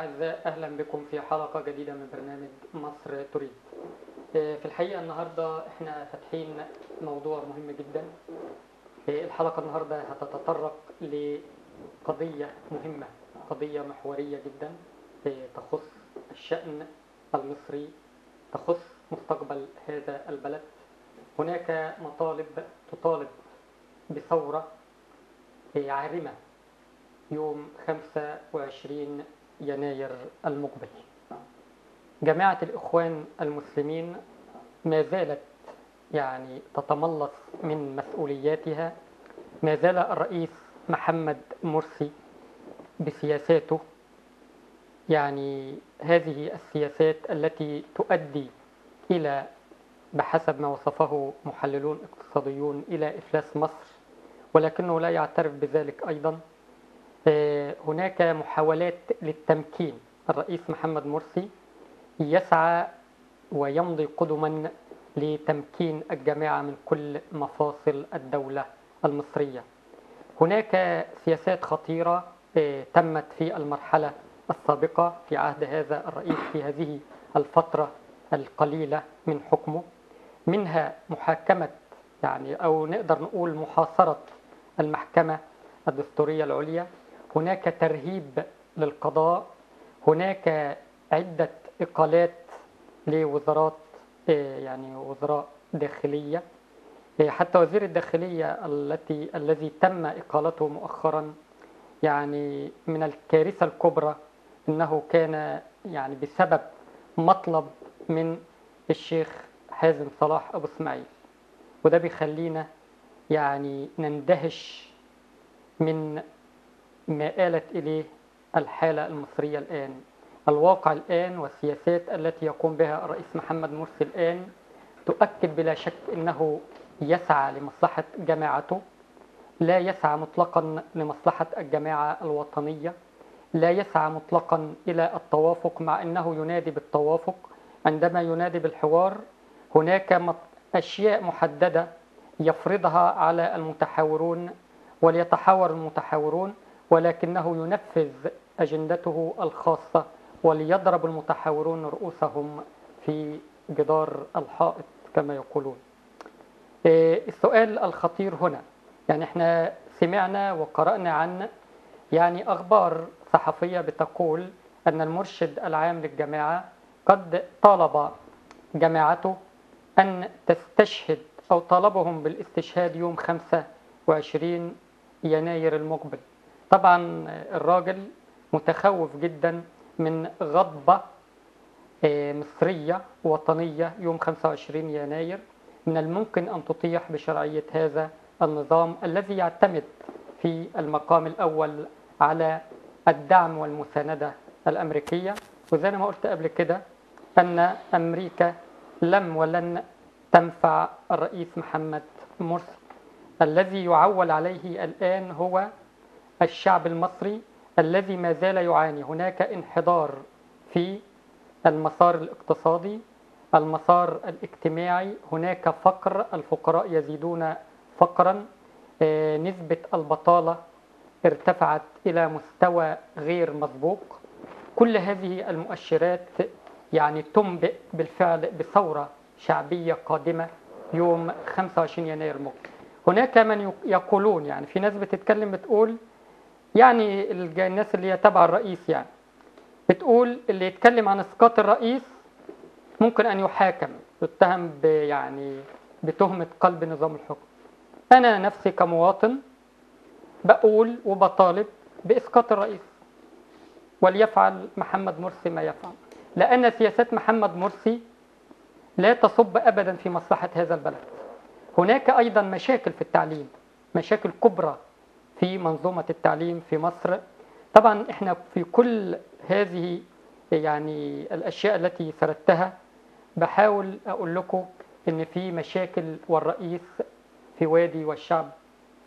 الأعزاء، أهلا بكم في حلقة جديدة من برنامج مصر تريد. في الحقيقة النهاردة احنا فاتحين موضوع مهم جدا. الحلقة النهاردة هتتطرق لقضية مهمة، قضية محورية جدا تخص الشأن المصري، تخص مستقبل هذا البلد. هناك مطالب تطالب بثورة عارمة يوم 25 يناير المقبل. جماعة الإخوان المسلمين ما زالت تتملص من مسؤولياتها. ما زال الرئيس محمد مرسي بسياساته، هذه السياسات التي تؤدي إلى، بحسب ما وصفه محللون اقتصاديون، إلى إفلاس مصر، ولكنه لا يعترف بذلك أيضا. هناك محاولات للتمكين. الرئيس محمد مرسي يسعى ويمضي قدما لتمكين الجماعة من كل مفاصل الدولة المصرية. هناك سياسات خطيرة تمت في المرحلة السابقة في عهد هذا الرئيس في هذه الفترة القليلة من حكمه، منها محاكمة أو نقدر نقول محاصرة المحكمة الدستورية العليا. هناك ترهيب للقضاء، هناك عدة إقالات لوزارات، وزراء داخلية. حتى وزير الداخلية الذي تم إقالته مؤخرا، من الكارثة الكبرى أنه كان بسبب مطلب من الشيخ حازم صلاح أبو اسماعيل. وده بيخلينا نندهش من ما آلت إليه الحالة المصرية الآن. الواقع الآن والسياسات التي يقوم بها الرئيس محمد مرسي الآن تؤكد بلا شك أنه يسعى لمصلحة جماعته، لا يسعى مطلقا لمصلحة الجماعة الوطنية، لا يسعى مطلقا إلى التوافق، مع أنه ينادي بالتوافق. عندما ينادي بالحوار هناك أشياء محددة يفرضها على المتحاورون وليتحاور المتحاورون، ولكنه ينفذ أجندته الخاصة وليضرب المتحاورون رؤوسهم في جدار الحائط كما يقولون. السؤال الخطير هنا، احنا سمعنا وقرأنا عن أخبار صحفية بتقول أن المرشد العام للجماعة قد طالب جماعته أن تستشهد، أو طالبهم بالاستشهاد يوم 25 يناير المقبل. طبعا الراجل متخوف جدا من غضبة مصرية وطنية يوم 25 يناير. من الممكن أن تطيح بشرعية هذا النظام الذي يعتمد في المقام الأول على الدعم والمساندة الأمريكية. وزي ما قلت قبل كده أن أمريكا لم ولن تنفع الرئيس محمد مرسي. الذي يعول عليه الآن هو الشعب المصري الذي ما زال يعاني. هناك انحدار في المسار الاقتصادي، المسار الاجتماعي، هناك فقر، الفقراء يزيدون فقرا، نسبة البطالة ارتفعت إلى مستوى غير مسبوق. كل هذه المؤشرات تنبئ بالفعل بثورة شعبية قادمة يوم 25 يناير المقبل. هناك من يقولون، في ناس بتتكلم بتقول، الناس اللي يتبع الرئيس بتقول اللي يتكلم عن اسقاط الرئيس ممكن أن يحاكم، يتهم بتهمة قلب نظام الحكم. أنا نفسي كمواطن بقول وبطالب بإسقاط الرئيس، وليفعل محمد مرسي ما يفعل، لأن سياسات محمد مرسي لا تصب أبدا في مصلحة هذا البلد. هناك أيضا مشاكل في التعليم، مشاكل كبرى في منظومة التعليم في مصر. طبعا احنا في كل هذه الأشياء التي سردتها بحاول أقول لكم إن في مشاكل، والرئيس في وادي والشعب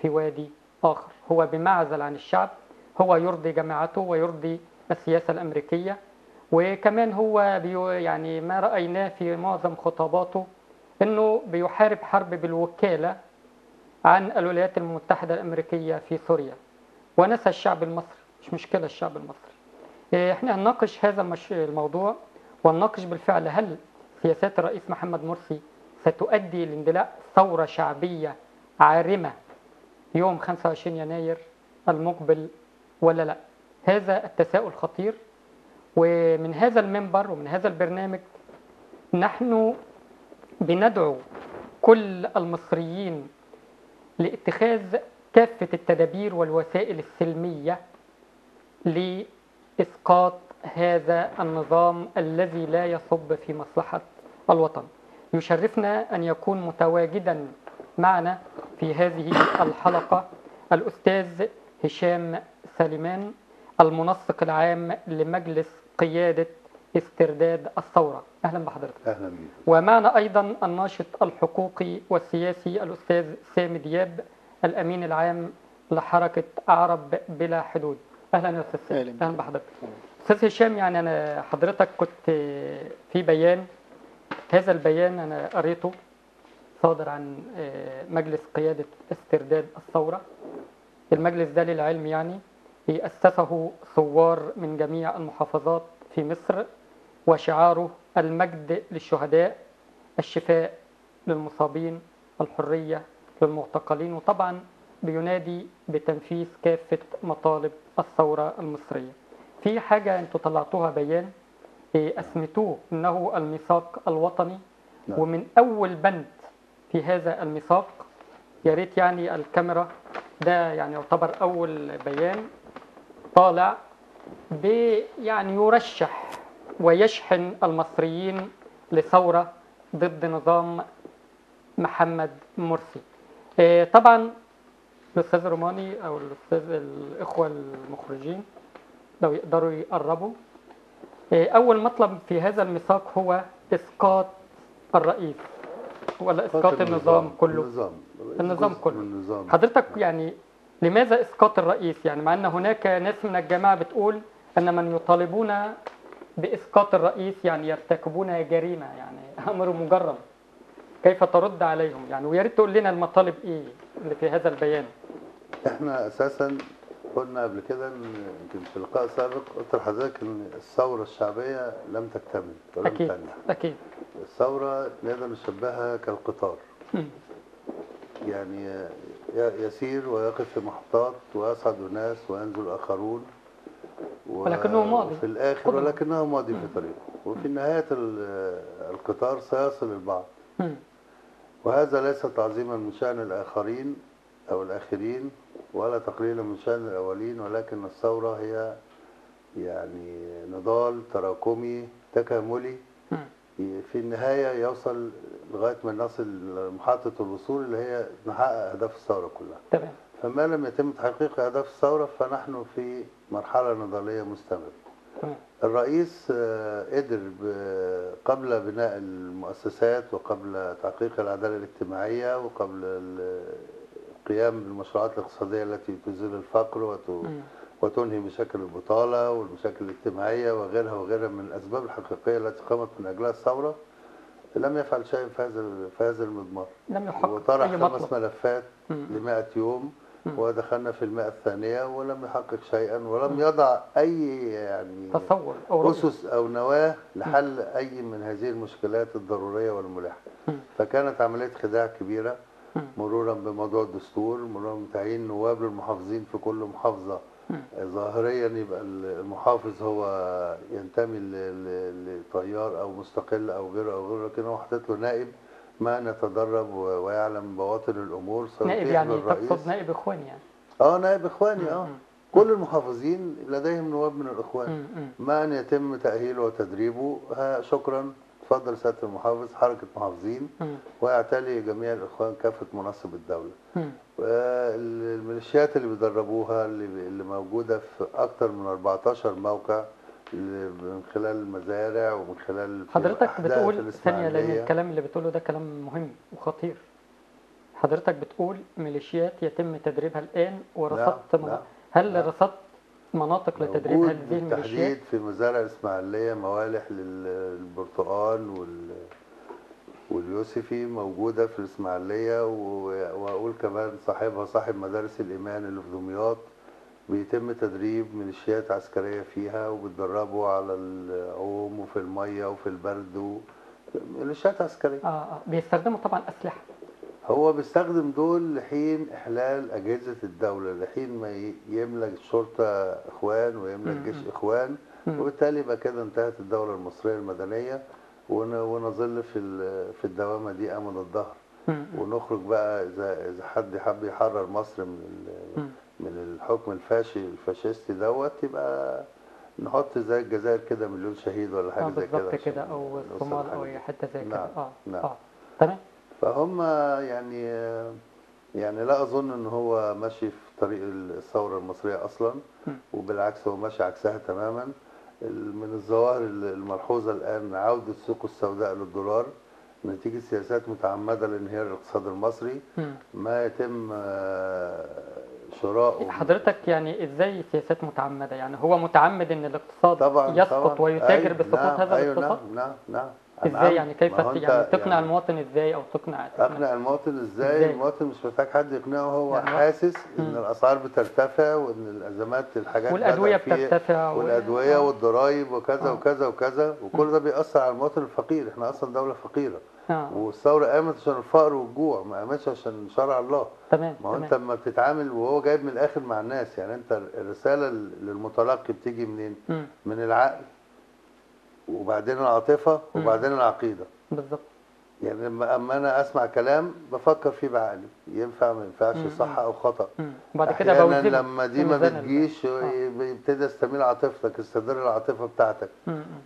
في وادي آخر. هو بمعزل عن الشعب، هو يرضي جماعته ويرضي السياسة الأمريكية، وكمان هو ما رأيناه في معظم خطاباته إنه بيحارب حرب بالوكالة عن الولايات المتحدة الأمريكية في سوريا، ونسى الشعب المصري. مش مشكلة الشعب المصري. احنا هنناقش هذا الموضوع، ونناقش بالفعل هل سياسات الرئيس محمد مرسي ستؤدي لاندلاع ثورة شعبية عارمة يوم 25 يناير المقبل ولا لا. هذا التساؤل خطير، ومن هذا المنبر ومن هذا البرنامج نحن بندعو كل المصريين لاتخاذ كافة التدابير والوسائل السلمية لإسقاط هذا النظام الذي لا يصب في مصلحة الوطن. يشرفنا أن يكون متواجدا معنا في هذه الحلقة الأستاذ هشام سليمان، المنسق العام لمجلس قيادة استرداد الثورة. أهلا بحضرتك. أهلا بك. ومعنا أيضا الناشط الحقوقي والسياسي الأستاذ سامي دياب، الأمين العام لحركة عرب بلا حدود. أهلا يا أستاذ سامي. أهلا بحضرتك. أستاذ هشام، يعني أنا حضرتك كنت في بيان، هذا البيان أنا قريته صادر عن مجلس قيادة استرداد الثورة. المجلس ده للعلم يعني أسسه ثوار من جميع المحافظات في مصر، وشعاره المجد للشهداء، الشفاء للمصابين، الحرية للمعتقلين، وطبعا بينادي بتنفيذ كافة مطالب الثورة المصرية. في حاجة انتوا طلعتوها بيان أسمتوه إنه الميثاق الوطني، ومن أول بند في هذا الميثاق، يا ريت يعني الكاميرا، ده يعني يعتبر أول بيان طالع يعني يرشح ويشحن المصريين لثورة ضد نظام محمد مرسي. طبعا الأستاذ روماني أو الإخوة المخرجين لو يقدروا يقربوا، أول مطلب في هذا الميثاق هو إسقاط الرئيس ولا إسقاط النظام كله؟ النظام كله. حضرتك يعني لماذا إسقاط الرئيس؟ يعني مع أن هناك ناس من الجماعة بتقول أن من يطالبون بإسقاط الرئيس يعني يرتكبون جريمة، يعني أمر مجرم. كيف ترد عليهم يعني؟ ويا ريت تقول لنا المطالب إيه اللي في هذا البيان. إحنا أساسا قلنا قبل كده يمكن في لقاء سابق قلت لحضرتك إن الثورة الشعبية لم تكتمل ولم أكيد تنجح. أكيد. الثورة نقدر نشبهها كالقطار، يعني يسير ويقف في محطات ويصعد ناس وينزل آخرون، ولكنه ماضي في الآخر ولكنه ماضي في طريقه، وفي نهاية القطار سيصل البعض. وهذا ليس تعظيما من شأن الآخرين أو الآخرين ولا تقليلا من شأن الأولين، ولكن الثورة هي يعني نضال تراكمي تكاملي في النهاية يوصل لغاية ما نصل لمحطة الوصول اللي هي نحقق أهداف الثورة كلها. تمام. فما لم يتم تحقيق أهداف الثورة فنحن في مرحلة نضالية مستمرة. تمام. الرئيس قدر قبل بناء المؤسسات وقبل تحقيق العدالة الاجتماعية وقبل القيام بالمشروعات الاقتصادية التي تزيل الفقر وتنهي مشاكل البطالة والمشاكل الاجتماعية وغيرها وغيرها من الأسباب الحقيقية التي قامت من أجلها الثورة، لم يفعل شيء في هذا المضمار. لم يحقق وطرح أي 5 ملفات ل100 يوم، ودخلنا في 100 الثانية ولم يحقق شيئا ولم يضع أي يعني تصور أو أسس أو نواة لحل أي من هذه المشكلات الضرورية والملحة. فكانت عملية خداع كبيرة، مرورا بموضوع الدستور، مرورا بتعيين نواب للمحافظين في كل محافظة. ظاهريا يبقى المحافظ هو ينتمي لتيار أو مستقل أو غيره أو غيره، لكن هو حاطط له نائب ما يتدرب ويعلم بواطن الأمور. نائب يعني تقصد نائب إخواني يعني؟ نائب إخواني. كل المحافظين لديهم نواب من الإخوان، ما أن يتم تأهيله وتدريبه. شكرا، تفضل سيادة المحافظ حركة محافظين، ويعتلي جميع الإخوان كافة مناصب الدولة. الميليشيات اللي بيدربوها اللي موجودة في أكثر من 14 موقع من خلال المزارع ومن خلال حضرتك بتقول ثانية، لأن الكلام اللي بتقوله ده كلام مهم وخطير. حضرتك بتقول ميليشيات يتم تدريبها الآن ورصدت هل رصدت مناطق لتدريبها هذه الميليشيات؟ بالتحديد في مزارع الإسماعيلية موالح للبرتقال واليوسفي موجودة في الإسماعيلية، وأقول كمان صاحبها صاحب مدارس الإيمان اللي في دمياط بيتم تدريب ميليشيات عسكرية فيها، وبتدربوا على العوم وفي المية وفي البرد ميليشيات عسكرية. بيستخدموا طبعا أسلحة. هو بيستخدم دول لحين إحلال أجهزة الدولة، لحين ما يملك الشرطة إخوان ويملك الجيش إخوان، وبالتالي يبقى كده انتهت الدولة المصرية المدنية، ونظل في الدوامة دي أمد الظهر. ونخرج بقى إذا حد حب يحرر مصر من الحكم الفاشيستي دوت، يبقى نحط زي الجزائر كده مليون شهيد ولا حاجة زي كده. بالظبط كده، أو الصومال أو أي حتة زي كده. نعم. تمام. فهم يعني لا أظن إن هو ماشي في طريق الثورة المصرية أصلا، وبالعكس هو ماشي عكسها تماما. من الظواهر الملحوظة الآن عودة السوق السوداء للدولار نتيجة سياسات متعمدة لانهيار الاقتصاد المصري. ما يتم شراء. حضرتك يعني ازاي سياسات متعمدة؟ يعني هو متعمد ان الاقتصاد طبعا يسقط ويتاجر بسقوط هذا الاقتصاد؟ نعم. ازاي يعني؟ كيف يعني تقنع المواطن ازاي، او اقنع المواطن ازاي؟ المواطن مش محتاج حد يقنعه، هو يعني حاسس ان الاسعار بترتفع، وان الازمات الحاجات والادويه بترتفع، والادويه والضرايب وكذا وكذا وكذا، وكل ده بيأثر على المواطن الفقير. احنا اصلا دوله فقيره. والثوره قامت عشان الفقر والجوع، ما قامتش عشان شرع الله. تمام. ما هو انت لما بتتعامل وهو جايب من الاخر مع الناس، يعني انت الرساله للمتلقي بتيجي منين؟ من العقل، وبعدين العاطفه، وبعدين العقيده. بالظبط. يعني اما انا اسمع كلام بفكر فيه بعقلي، ينفع ما ينفعش، صح او خطا. بعد كده احيانا لما دي ما بتجيش يبتدي استميل عاطفتك، استدر العاطفه بتاعتك.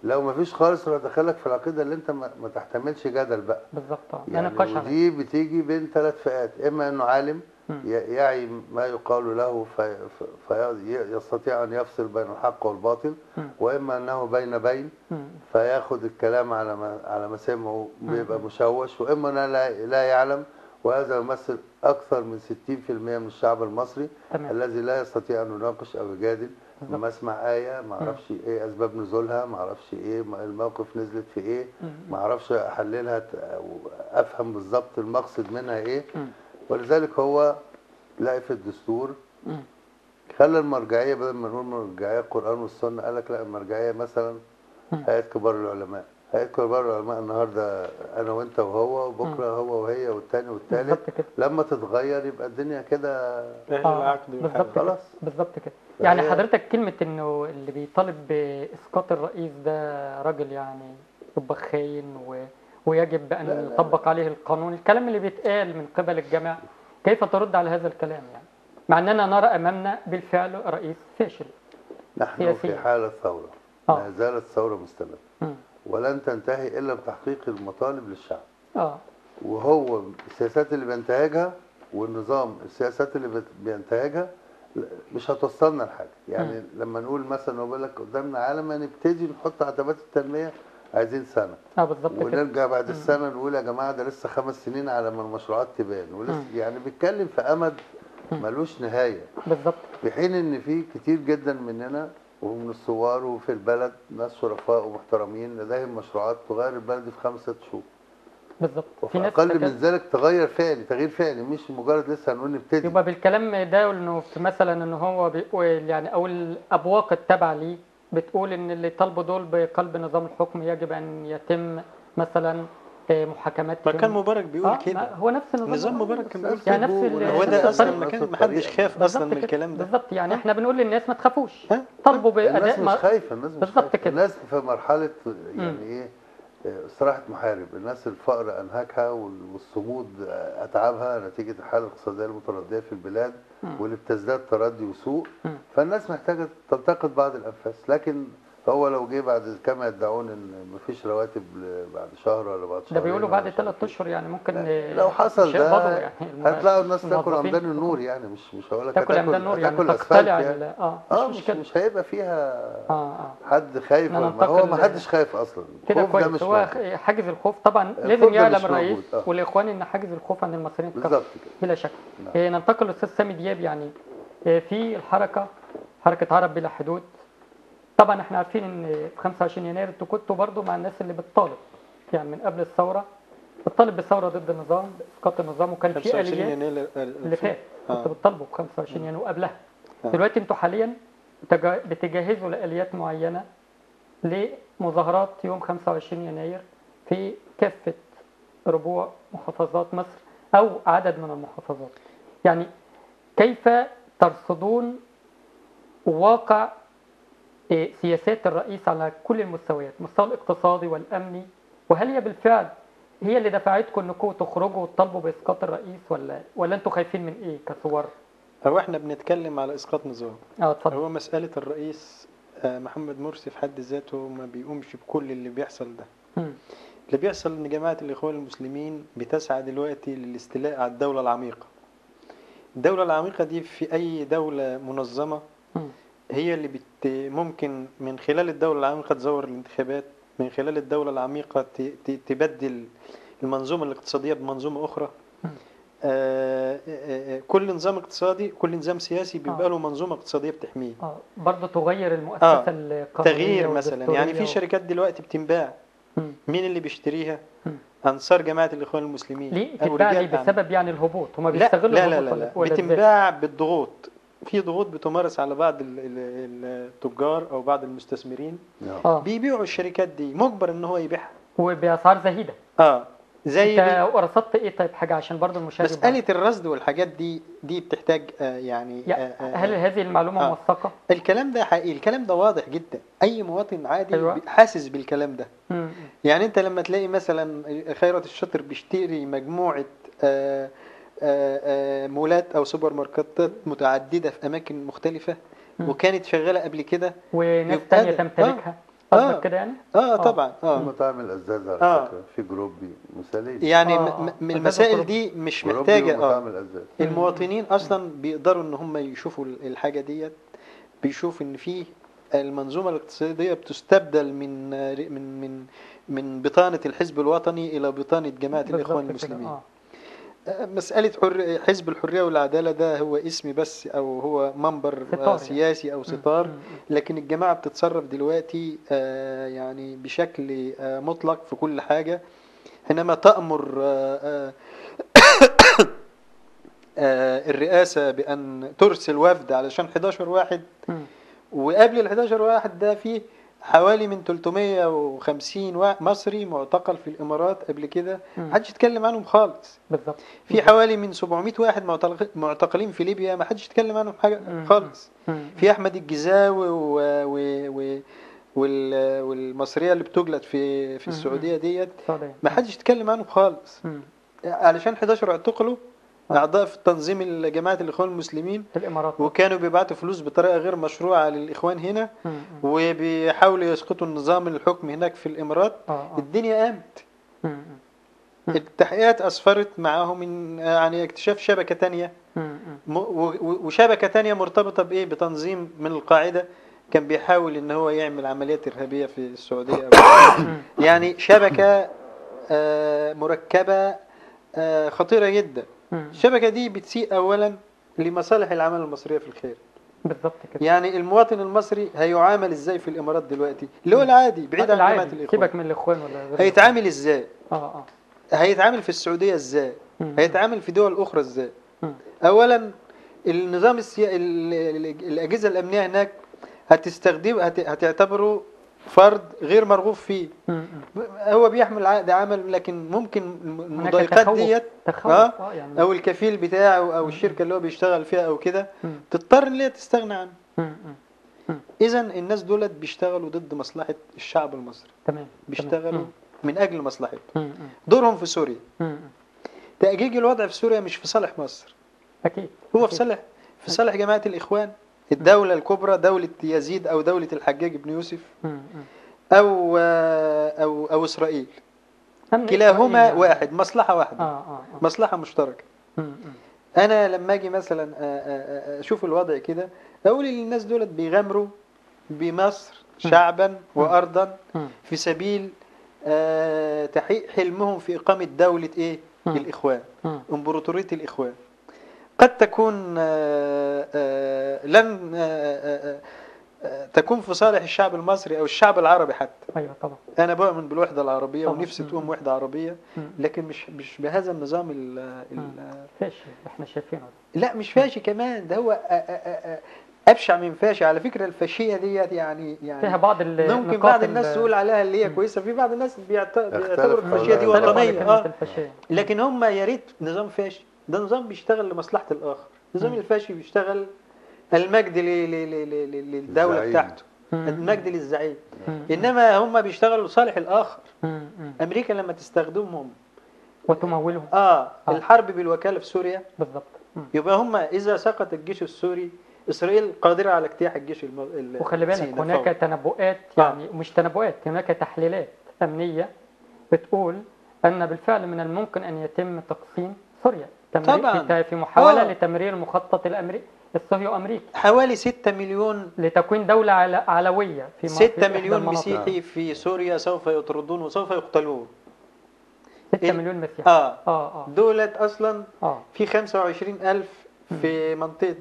لو ما فيش خالص راح ادخلك في العقيده اللي انت ما تحتملش جدل بقى. بالظبط. يعني ودي بتيجي بين 3 فئات: اما انه عالم يعي ما يقال له فيستطيع ان يفصل بين الحق والباطل، واما انه بين فياخد الكلام على مسامعه بيبقى مشوش، واما انه لا يعلم، وهذا يمثل اكثر من 60% من الشعب المصري الذي لا يستطيع ان يناقش او يجادل. لما اسمع ايه ما اعرفش ايه اسباب نزولها، ما اعرفش ايه الموقف نزلت في ايه، ما اعرفش احللها افهم بالظبط المقصد منها ايه. ولذلك هو لقى في الدستور خلى المرجعيه، بدل ما نقول مرجعيه القران والسنه، قال لك لا، المرجعيه مثلا هيئه كبار العلماء. هيئه كبار العلماء النهارده انا وانت وهو، وبكره هو وهي والثاني والثالث. لما تتغير يبقى الدنيا كده خلاص. بالظبط كده. يعني حضرتك كلمه انه اللي بيطالب باسقاط الرئيس ده راجل يعني يبقى خاين ويجب ان يطبق عليه القانون، الكلام اللي بيتقال من قبل الجماعه، كيف ترد على هذا الكلام يعني؟ مع اننا نرى امامنا بالفعل رئيس فاشل. نحن في حاله ثوره، ما زالت ثوره مستمره، ولن تنتهي الا بتحقيق المطالب للشعب. وهو السياسات اللي بينتهجها والنظام السياسات اللي بينتهجها مش هتوصلنا لحاجه. يعني لما نقول مثلا، بقول لك قدامنا عالم نبتدي نحط عتبات التنميه، عايزين سنه بالظبط كده، ونرجع بعد السنه نقول يا جماعه ده لسه 5 سنين على ما المشروعات تبان، ولسه يعني بيتكلم في امد ملوش نهايه. بالظبط. في حين ان في كتير جدا مننا ومن الثوار وفي البلد ناس شرفاء ومحترمين لديهم مشروعات تغير البلد في 5 6 شهور. بالظبط. وفي اقل من ذلك تغير فعلي، تغيير فعلي، مش مجرد لسه هنقول نبتدي. يبقى بالكلام ده انه مثلا ان هو بيقول يعني، او الابواق التابعه ليه بتقول ان اللي طالبوا دول بقلب نظام الحكم يجب ان يتم مثلا محاكمات. ما كان مبارك بيقول كده، هو نفس نظام مبارك كان بيقول يعني نفس هو ده اصلا ما حدش خاف اصلا من الكلام ده. بالظبط. يعني احنا بنقول للناس ما تخافوش، طالبوا باداء. الناس مش خايفه، الناس مش خايفه، الناس في مرحله يعني ايه، استراحه محارب. الناس الفقر انهكها والصمود اتعبها نتيجه الحاله الاقتصاديه المترديه في البلاد واللي بتزداد تردي وسوء. فالناس محتاجه تلتقط بعض الانفاس. لكن هو لو جه بعد كما يدعون ان مفيش رواتب بعد شهر ولا بعد شهرين، ده بيقولوا بعد 3 اشهر يعني ممكن لو حصل ده يعني هتلاقوا الناس تاكل عمدان النور. يعني مش هقول لك تاكل عمدان النور، يعني تقتلع يعني. مش هيبقى فيها حد خايف. ما هو ما حدش خايف اصلا. كده كويس. هو حاجز الخوف طبعا لازم يعلم الرئيس والاخوان ان حاجز الخوف عن المصريين بالظبط بلا شك. ننتقل للاستاذ سامي دياب. يعني في حركه عرب بلا حدود، طبعا احنا عارفين ان في 25 يناير انتوا كنتوا برضو مع الناس اللي بتطالب، يعني من قبل الثوره بتطالب بالثوره ضد النظام، باسقاط النظام، وكان في اليات اللي فات كنتوا بتطالبوا ب 25 يناير وقبلها. دلوقتي انتوا حاليا بتجهزوا لآليات معينة لمظاهرات يوم 25 يناير في كافة ربوع محافظات مصر أو عدد من المحافظات. يعني كيف ترصدون واقع سياسات الرئيس على كل المستويات، المستوى الاقتصادي والأمني، وهل هي بالفعل هي اللي دفعتكم انكم تخرجوا وتطالبوا بإسقاط الرئيس ولا انتوا خايفين من ايه كثوار؟ هو احنا بنتكلم على اسقاط نظام. اتفضل. هو مسألة الرئيس محمد مرسي في حد ذاته ما بيقومش بكل اللي بيحصل ده. اللي بيحصل ان جماعة الإخوان المسلمين بتسعى دلوقتي للاستيلاء على الدولة العميقة. الدولة العميقة دي في أي دولة منظمة هي اللي ممكن من خلال الدولة العميقة تزور الانتخابات، من خلال الدولة العميقة تبدل المنظومة الاقتصادية بمنظومة أخرى. كل نظام اقتصادي، كل نظام سياسي بيبقى له منظومة اقتصادية بتحميه. برضه تغير المؤسسة القانونية تغيير مثلا. يعني في شركات دلوقتي بتنباع، مين اللي بيشتريها؟ أنصار جماعة الإخوان المسلمين. ليه تتباع لي بسبب يعني الهبوط؟ هم بيستغلوا لا لا لا, لا. بتنباع بالضغوط. في ضغوط بتمارس على بعض التجار أو بعض المستثمرين بيبيعوا الشركات دي، مجبر إن هو يبيعها وبأسعار زهيدة. زي انت رصدت ايه طيب حاجه عشان برضه المشاهد؟ مسألة الرصد والحاجات دي بتحتاج هل هذه المعلومة موثقة؟ الكلام ده حقيقي، الكلام ده واضح جدا. أي مواطن عادي حاسس بالكلام ده. يعني أنت لما تلاقي مثلا خيرت الشاطر بيشتري مجموعة مولات أو سوبر ماركتات متعددة في أماكن مختلفة وكانت شغالة قبل كده وناس تانية تمتلكها، كده يعني؟ طبعا. مطاعم الأزاز على فكرة في جروب مثالي. يعني المسائل دي مش محتاجة المواطنين أصلا بيقدروا إن هم يشوفوا الحاجة ديت، بيشوف إن فيه المنظومة الاقتصادية بتستبدل من بطانة الحزب الوطني إلى بطانة جماعة الإخوان المسلمين. مسألة حزب الحرية والعدالة ده هو اسم بس، أو هو منبر سياسي أو ستار، لكن الجماعة بتتصرف دلوقتي يعني بشكل مطلق في كل حاجة. حينما تأمر الرئاسة بأن ترسل وفد علشان 11 واحد، وقبل ال 11 واحد ده فيه حوالي من 350 مصري معتقل في الإمارات قبل كده، محدش يتكلم عنهم خالص. بالظبط. في حوالي من 700 واحد معتقلين في ليبيا، محدش يتكلم عنهم حاجة خالص. في أحمد الجزاوي والمصرية اللي بتجلد في السعودية ديت، محدش يتكلم عنهم خالص. علشان 11 اعتقلوا أعضاء في تنظيم جماعة الإخوان المسلمين في الإمارات، وكانوا بيبعتوا فلوس بطريقة غير مشروعة للإخوان هنا، وبيحاولوا يسقطوا النظام الحكم هناك في الإمارات. الدنيا قامت. التحقيقات أسفرت معاهم يعني اكتشاف شبكة تانية، وشبكة تانية مرتبطة بإيه؟ بتنظيم من القاعدة كان بيحاول إن هو يعمل عمليات إرهابية في السعودية. يعني شبكة مركبة خطيرة جدا. الشبكة دي بتسيء أولا لمصالح العمل المصرية في الخير. بالضبط كده. يعني المواطن المصري هيعامل ازاي في الإمارات دلوقتي اللي هو العادي بعيد عن جماعة الإخوان؟ سيبك من الإخوان ولا غيره. هيتعامل ازاي؟ هيتعامل في السعودية ازاي؟ هيتعامل في دول أخرى ازاي؟ أولا النظام الأجهزة الأمنية هناك هتعتبره فرد غير مرغوب فيه. هو بيحمل عقد عمل، لكن ممكن المضايقات ديت يعني او الكفيل بتاعه او الشركه اللي هو بيشتغل فيها او كده تضطر ان هي تستغنى عنه. اذا الناس دولت بيشتغلوا ضد مصلحه الشعب المصري. تمام. بيشتغلوا من اجل مصلحته. دورهم في سوريا تأجيج الوضع في سوريا مش في صالح مصر، اكيد هو في صالح جماعه الاخوان، الدولة الكبرى، دولة يزيد أو دولة الحجاج بن يوسف أو إسرائيل. كلاهما يعني واحد، مصلحة واحدة. مصلحة مشتركة. أنا لما أجي مثلا أشوف الوضع كده أقول للناس دولت بيغامروا بمصر شعبا وأرضا في سبيل تحقيق حلمهم في إقامة دولة إيه؟ الإخوان، إمبراطورية الإخوان. قد تكون لن تكون في صالح الشعب المصري أو الشعب العربي حتى. أيوة طبعا. أنا بؤمن بالوحدة العربية ونفسي تقوم وحدة عربية، لكن مش بهذا النظام فاشي احنا شايفينه. لا مش فاشي كمان، ده هو ابشع من فاشي. على فكره الفاشيه ديت يعني فيها بعض ممكن بعض الناس تقول عليها اللي هي كويسه، في بعض الناس بيعتبروا الفاشيه دي وطنيه. لكن هم يا ريت نظام فاشي، ده نظام بيشتغل لمصلحه الاخر. نظام الفاشي بيشتغل المجد للدوله بتاعته، المجد للزعيم، انما هم بيشتغلوا لصالح الاخر. امريكا لما تستخدمهم وتمولهم الحرب بالوكاله في سوريا بالضبط، يبقى هم اذا سقط الجيش السوري اسرائيل قادره على اجتياح الجيش وخلي بالك هناك تنبؤات، يعني مش تنبؤات، هناك تحليلات امنيه بتقول ان بالفعل من الممكن ان يتم تقسيم سوريا طبعا في محاوله لتمرير المخطط الامريكي الصهيوني امريكي. حوالي 6 مليون لتكوين دوله علويه في 6 مليون مسيحي في سوريا سوف يطردون وسوف يقتلون. 6 مليون مسيحي دولت اصلا في 25,000 في منطقه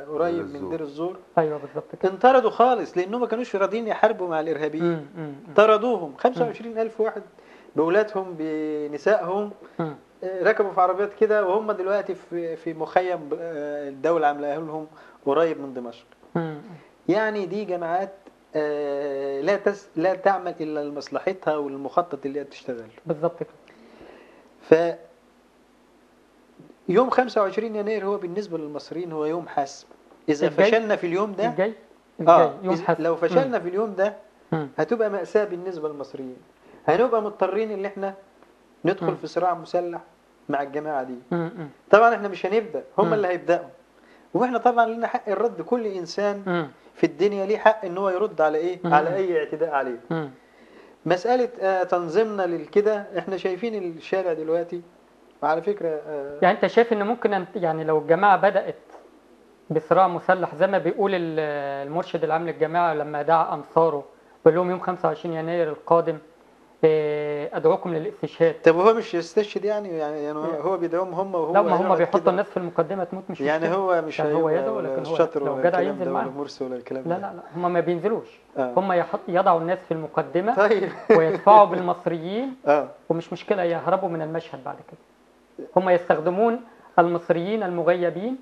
قريب من دير الزور. ايوه بالظبط كده. انطردوا خالص لانهم ما كانوش راضيين يحاربوا مع الارهابيين. طردوهم 25,000 واحد باولادهم بنسائهم، ركبوا في عربيات كده، وهم دلوقتي في مخيم الدوله عاملاها لهم قريب من دمشق. يعني دي جماعات لا تعمل الا لمصلحتها والمخطط اللي هي بتشتغل بالظبط كده. ف يوم 25 يناير هو بالنسبه للمصريين هو يوم حاسم. اذا فشلنا في اليوم ده الجاي يوم حاسم. لو فشلنا في اليوم ده هتبقى مأساة بالنسبه للمصريين. هنبقى مضطرين ان احنا ندخل في صراع مسلح مع الجماعه دي. طبعا احنا مش هنبدا، هم اللي هيبداوا، واحنا طبعا لنا حق الرد. كل انسان في الدنيا ليه حق ان هو يرد على ايه؟ على اي اعتداء عليه. مساله تنظيمنا للكده، احنا شايفين الشارع دلوقتي. وعلى فكره يعني انت شايف ان ممكن يعني لو الجماعه بدات بصراع مسلح زي ما بيقول المرشد العام للجماعه لما دعا انصاره بيقول لهم يوم 25 يناير القادم ادعوكم للاستشهاد. طب هو مش يستشهد يعني هو بيدعوهم هم وهو لا، ما هم بيحطوا الناس في المقدمه تموت، مش يعني مشكلة. هو مش هو يدعو، لكن هو لو جدع ينزل معاه مرسي ولا الكلام ده. لا هم ما بينزلوش. هم يضعوا الناس في المقدمه طيب ويدفعوا بالمصريين ومش مشكله يهربوا من المشهد بعد كده. هم يستخدمون المصريين المغيبين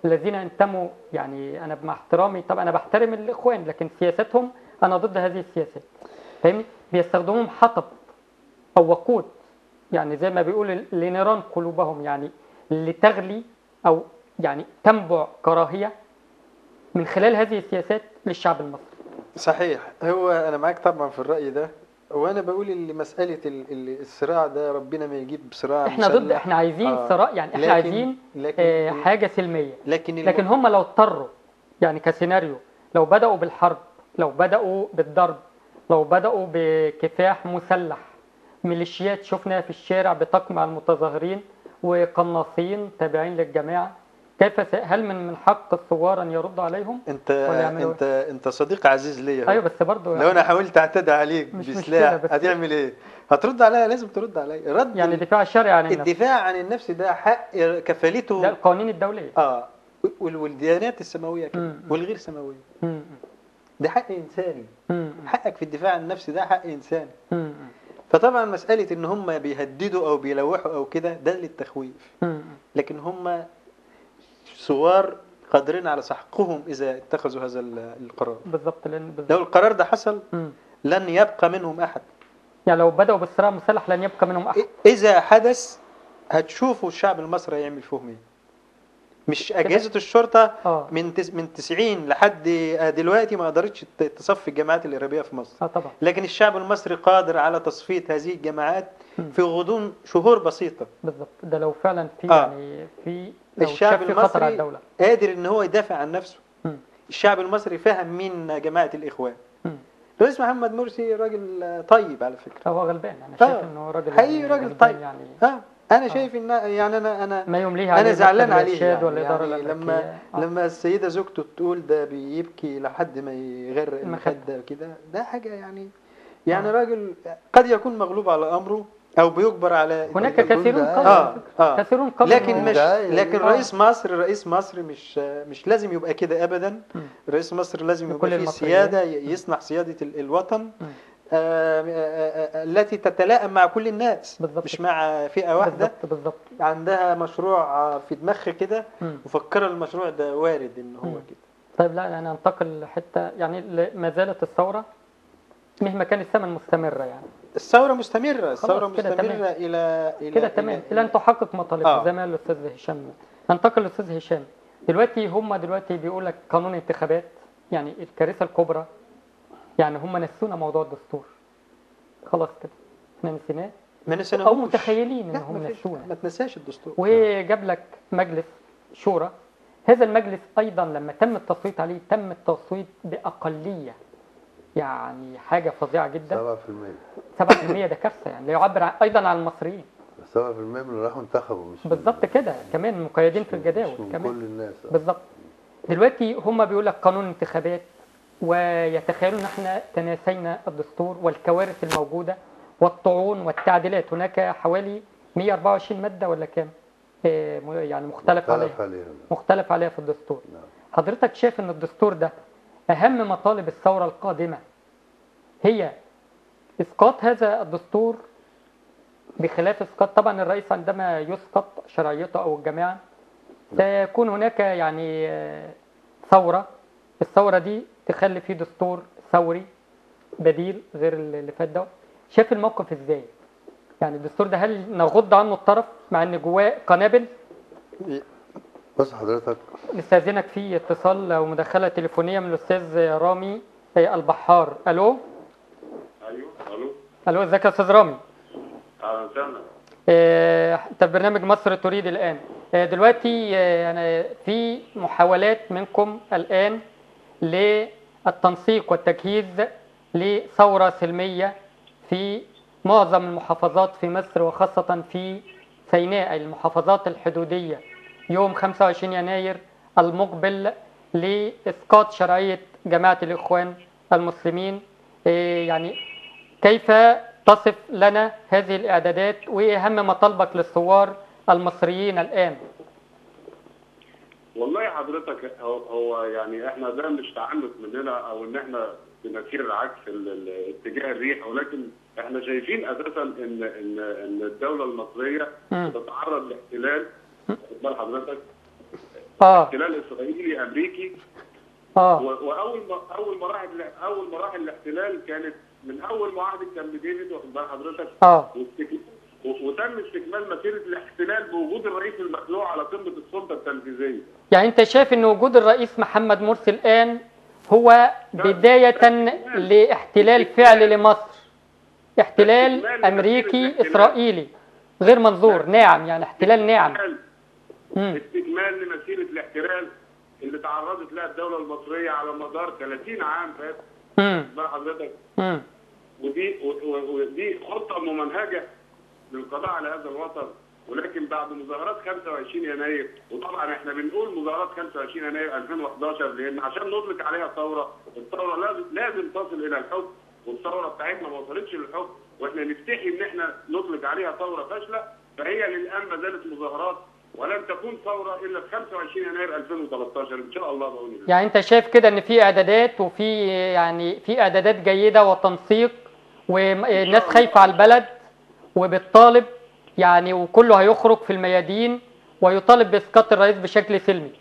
الذين انتموا، يعني انا مع احترامي طبعا انا بحترم الاخوان، لكن سياستهم انا ضد هذه السياسات، فاهمني؟ بيستخدموهم حطب او وقود، يعني زي ما بيقول لنيران قلوبهم، يعني لتغلي او يعني تنبع كراهيه من خلال هذه السياسات للشعب المصري. صحيح، هو انا معاك طبعا في الراي ده، وانا بقول ان مساله الصراع ده ربنا ما يجيب صراع احنا ضد، احنا عايزين صراع، يعني احنا عايزين حاجه سلميه. لكن هم لو اضطروا يعني كسيناريو، لو بداوا بالحرب، لو بداوا بالضرب، لو بداوا بكفاح مسلح، ميليشيات شفنا في الشارع بتقمع المتظاهرين وقناصين تابعين للجماعه، هل من حق الثوار ان يردوا عليهم؟ انت صديق عزيز ليا. ايوه بس برضه لو يعني انا حاولت اعتدي عليك بسلاح هتعمل ايه؟ هترد عليا، لازم ترد عليا رد يعني دفاع شرعي عن النفس. الدفاع عن النفس ده حق كفالته ده القوانين الدوليه والديانات السماويه كده والغير سماويه. ده حق انساني. حقك في الدفاع عن النفس ده حق انساني. فطبعا مساله ان هم بيهددوا او بيلوحوا او كده ده للتخويف، لكن هم ثوار قادرين على سحقهم اذا اتخذوا هذا القرار. بالضبط. لو القرار ده حصل لن يبقى منهم احد. يعني لو بدأوا بالصراع المسلح لن يبقى منهم احد. اذا حدث هتشوفوا الشعب المصري هيعمل فيهم ايه. مش اجهزه الشرطه من 90 لحد دلوقتي ما قدرتش تصفي الجماعات الارهابيه في مصر. طبعا. لكن الشعب المصري قادر على تصفيه هذه الجماعات في غضون شهور بسيطه. بالضبط. ده لو فعلا في يعني في الشعب المصري قادر ان هو يدافع عن نفسه. الشعب المصري فهم مين جماعه الاخوان. الرئيس محمد مرسي راجل طيب على فكره. هو غلبان، انا شايف انه راجل حقيقي راجل طيب يعني. انا شايف ان يعني انا ما يمليها انا زعلان عليه يعني لما السيده زوجته تقول ده بيبكي لحد ما يغرق المخده كده، ده حاجه يعني راجل قد يكون مغلوب على امره او بيجبر على. هناك كثيرون كثيرون قبل لكن رئيس مصر مش لازم يبقى كده ابدا. رئيس مصر لازم يبقى فيه سياده، يصنع سياده الوطن، التي تتلائم مع كل الناس، بالظبط مش كده. مع فئة واحدة بالظبط. عندها مشروع في دماغها كده وفكر المشروع ده وارد ان هو كده. طيب لا يعني ننتقل لحته يعني ما زالت الثوره مهما كان الثمن مستمره يعني. الثورة مستمرة، الثورة خلاص كده تمام. مستمرة إلى كده تمام الى ان تحقق مطالبها زي ما قال الاستاذ هشام. ننتقل للاستاذ هشام. دلوقتي هم دلوقتي بيقول لك قانون انتخابات، يعني الكارثه الكبرى، يعني هم نسونا موضوع الدستور. خلاص كده احنا نسيناه ما نسيناهوش او متخيلين ان هم نسونا. ما تنساش الدستور. وجاب لك مجلس شورى. هذا المجلس ايضا لما تم التصويت عليه تم التصويت باقليه، يعني حاجه فظيعه جدا. 7% ده كارثه يعني، لا يعبر ايضا عن المصريين. 7% من اللي راحوا انتخبوا مش بالظبط كده، كمان مقيدين في الجداول كمان كل الناس. بالظبط. دلوقتي هم بيقول لك قانون انتخابات، ويتخيلون ان احنا تناسينا الدستور والكوارث الموجوده والطعون والتعديلات. هناك حوالي 124 ماده ولا كام؟ يعني مختلف عليها في الدستور. نعم. حضرتك شايف ان الدستور ده اهم مطالب الثوره القادمه هي اسقاط هذا الدستور، بخلاف اسقاط طبعا الرئيس عندما يسقط شرعيته او الجماعه سيكون هناك يعني ثوره. الثوره دي تخلي فيه دستور ثوري بديل غير اللي فات ده. شايف الموقف ازاي؟ يعني الدستور ده هل نغض عنه الطرف مع ان جواه قنابل؟ بص حضرتك، نستاذنك في اتصال او مداخله تليفونيه من الاستاذ رامي البحار. الو. ايوه الو ازيك يا استاذ رامي؟ اهلا وسهلا. انت في برنامج مصر تريد الان. دلوقتي يعني في محاولات منكم الان للتنسيق والتجهيز لثوره سلميه في معظم المحافظات في مصر، وخاصه في سيناء المحافظات الحدوديه، يوم 25 يناير المقبل لإسقاط شرعية جماعة الإخوان المسلمين. يعني كيف تصف لنا هذه الإعدادات وأهم مطالبك للثوار المصريين الآن؟ والله حضرتك هو يعني احنا ده مش تعنت مننا او ان احنا بنسير عكس اتجاه الريح، ولكن احنا شايفين اساسا ان الدولة المصرية تتعرض لاحتلال. بل حضرتك احتلال اسرائيلي امريكي. واول مراحل الاحتلال كانت من اول معاهده كامب ديفيد، واخد بال حضرتك؟ وتم استكمال مسيره الاحتلال بوجود الرئيس المخلوع على قمه السلطه التنفيذيه. يعني انت شايف ان وجود الرئيس محمد مرسي الان هو بدايه لاحتلال فعلي لمصر، احتلال امريكي اسرائيلي غير منظور، ناعم، يعني احتلال ناعم. استكمال لمسيره الاحتلال اللي تعرضت لها الدوله المصريه على مدار 30 عام فات. بقى حضرتك ودي خطه ممنهجه للقضاء على هذا الوطن. ولكن بعد مظاهرات 25 يناير، وطبعا احنا بنقول مظاهرات 25 يناير 2011 لان عشان نطلق عليها ثوره، الثوره لازم تصل الى الحكم، والثوره بتاعتنا ما وصلتش للحكم، واحنا نفتحي ان احنا نطلق عليها ثوره فاشله. فهي للان ما زالت مظاهرات، ولن تكون ثوره الا في 25 يناير 2013 ان شاء الله باذن الله. يعني انت شايف كده ان في اعدادات، وفي يعني في اعدادات جيده وتنسيق، والناس خايفه على البلد وبتطالب يعني، وكله هيخرج في الميادين ويطالب باسقاط الرئيس بشكل سلمي.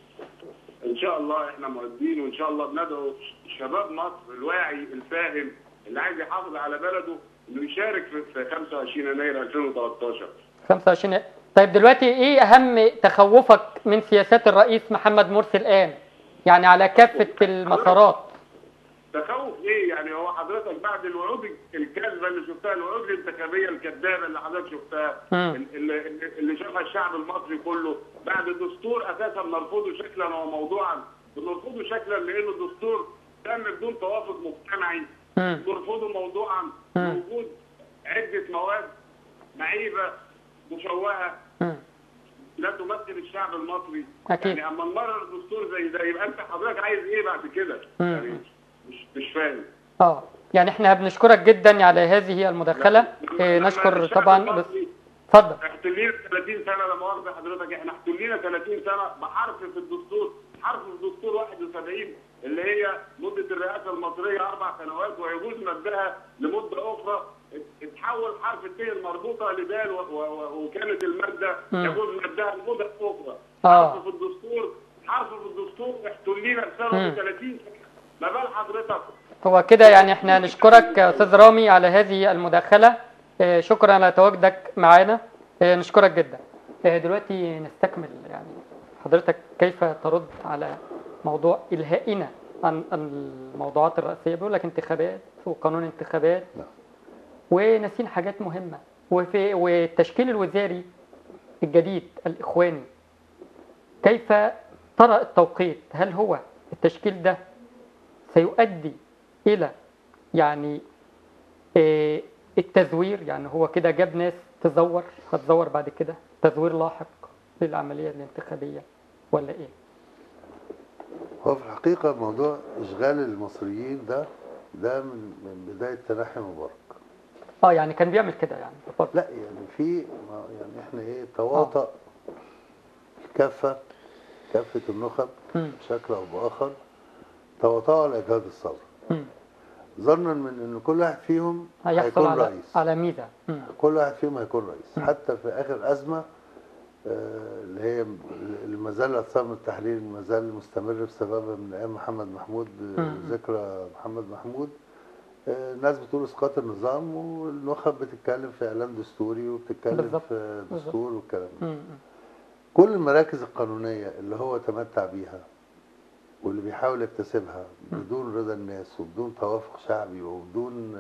ان شاء الله احنا مؤدين، وان شاء الله بندعو شباب مصر الواعي الفاهم اللي عايز يحافظ على بلده انه يشارك في 25 يناير 2013. 25. طيب دلوقتي ايه اهم تخوفك من سياسات الرئيس محمد مرسي الان؟ يعني على كافه المسارات. تخوف ايه؟ يعني هو حضرتك بعد الوعود الكاذبه اللي شفتها، الوعود الانتخابيه الكذابه اللي حضرتك شفتها، اللي شافها الشعب المصري كله، بعد دستور اساسا نرفضه شكلا وموضوعا، بنرفضه شكلا لانه الدستور تم بدون توافق مجتمعي، نرفضه موضوعا بوجود عده مواد معيبه مشوهه لا تمثل الشعب المصري. أكيد. يعني اما نمرر دستور زي ده يبقى انت حضرتك عايز ايه بعد كده؟ يعني مش فاهم. يعني احنا بنشكرك جدا على هذه المداخله. نشكر طبعا. اتفضل. احتلينا 30 سنه، لا مؤاخذه حضرتك، احنا احتلينا 30 سنه بحرف في الدستور، حرف في الدستور واحد 71 اللي هي مده الرئاسه المصريه 4 سنوات ويجوز مدها لمده اخرى، اتحول حرف الت المربوطه لدال وكانت الماده يجوز مدها لمده اخرى. حرف في الدستور احتلينا بسبب 30 سنه. ما بال حضرتك؟ هو كده يعني احنا نشكرك يا استاذ رامي على هذه المداخله. شكرا على تواجدك معنا. نشكرك جدا. دلوقتي نستكمل يعني حضرتك كيف ترد على موضوع الهائنا عن الموضوعات الرئيسيه. بيقول لك انتخابات وقانون انتخابات وناسين حاجات مهمه، والتشكيل الوزاري الجديد الاخواني كيف ترى التوقيت؟ هل هو التشكيل ده سيؤدي الى يعني التزوير؟ يعني هو كده جاب ناس هتزور بعد كده تزوير لاحق للعمليه الانتخابيه ولا ايه؟ هو في الحقيقه موضوع اشغال المصريين ده من بدايه تنحي مبارك. يعني كان بيعمل كده يعني بفضل. لا يعني يعني احنا تواطأ كافه النخب بشكل او باخر، تواطؤوا على اجهاض الثوره ظنا من ان كل واحد فيهم هيكون رئيس على ميزه. كل واحد فيهم هيكون رئيس. حتى في اخر ازمه اللي هي اللي ما زال اعتصام التحرير ما زال مستمر بسببها من ايام محمد محمود، ذكرى محمد محمود. الناس بتقول اسقاط النظام والنخب بتتكلم في اعلان دستوري وبتتكلم في دستور والكلام ده. كل المراكز القانونيه اللي هو تمتع بيها واللي بيحاول يكتسبها بدون رضا الناس وبدون توافق شعبي وبدون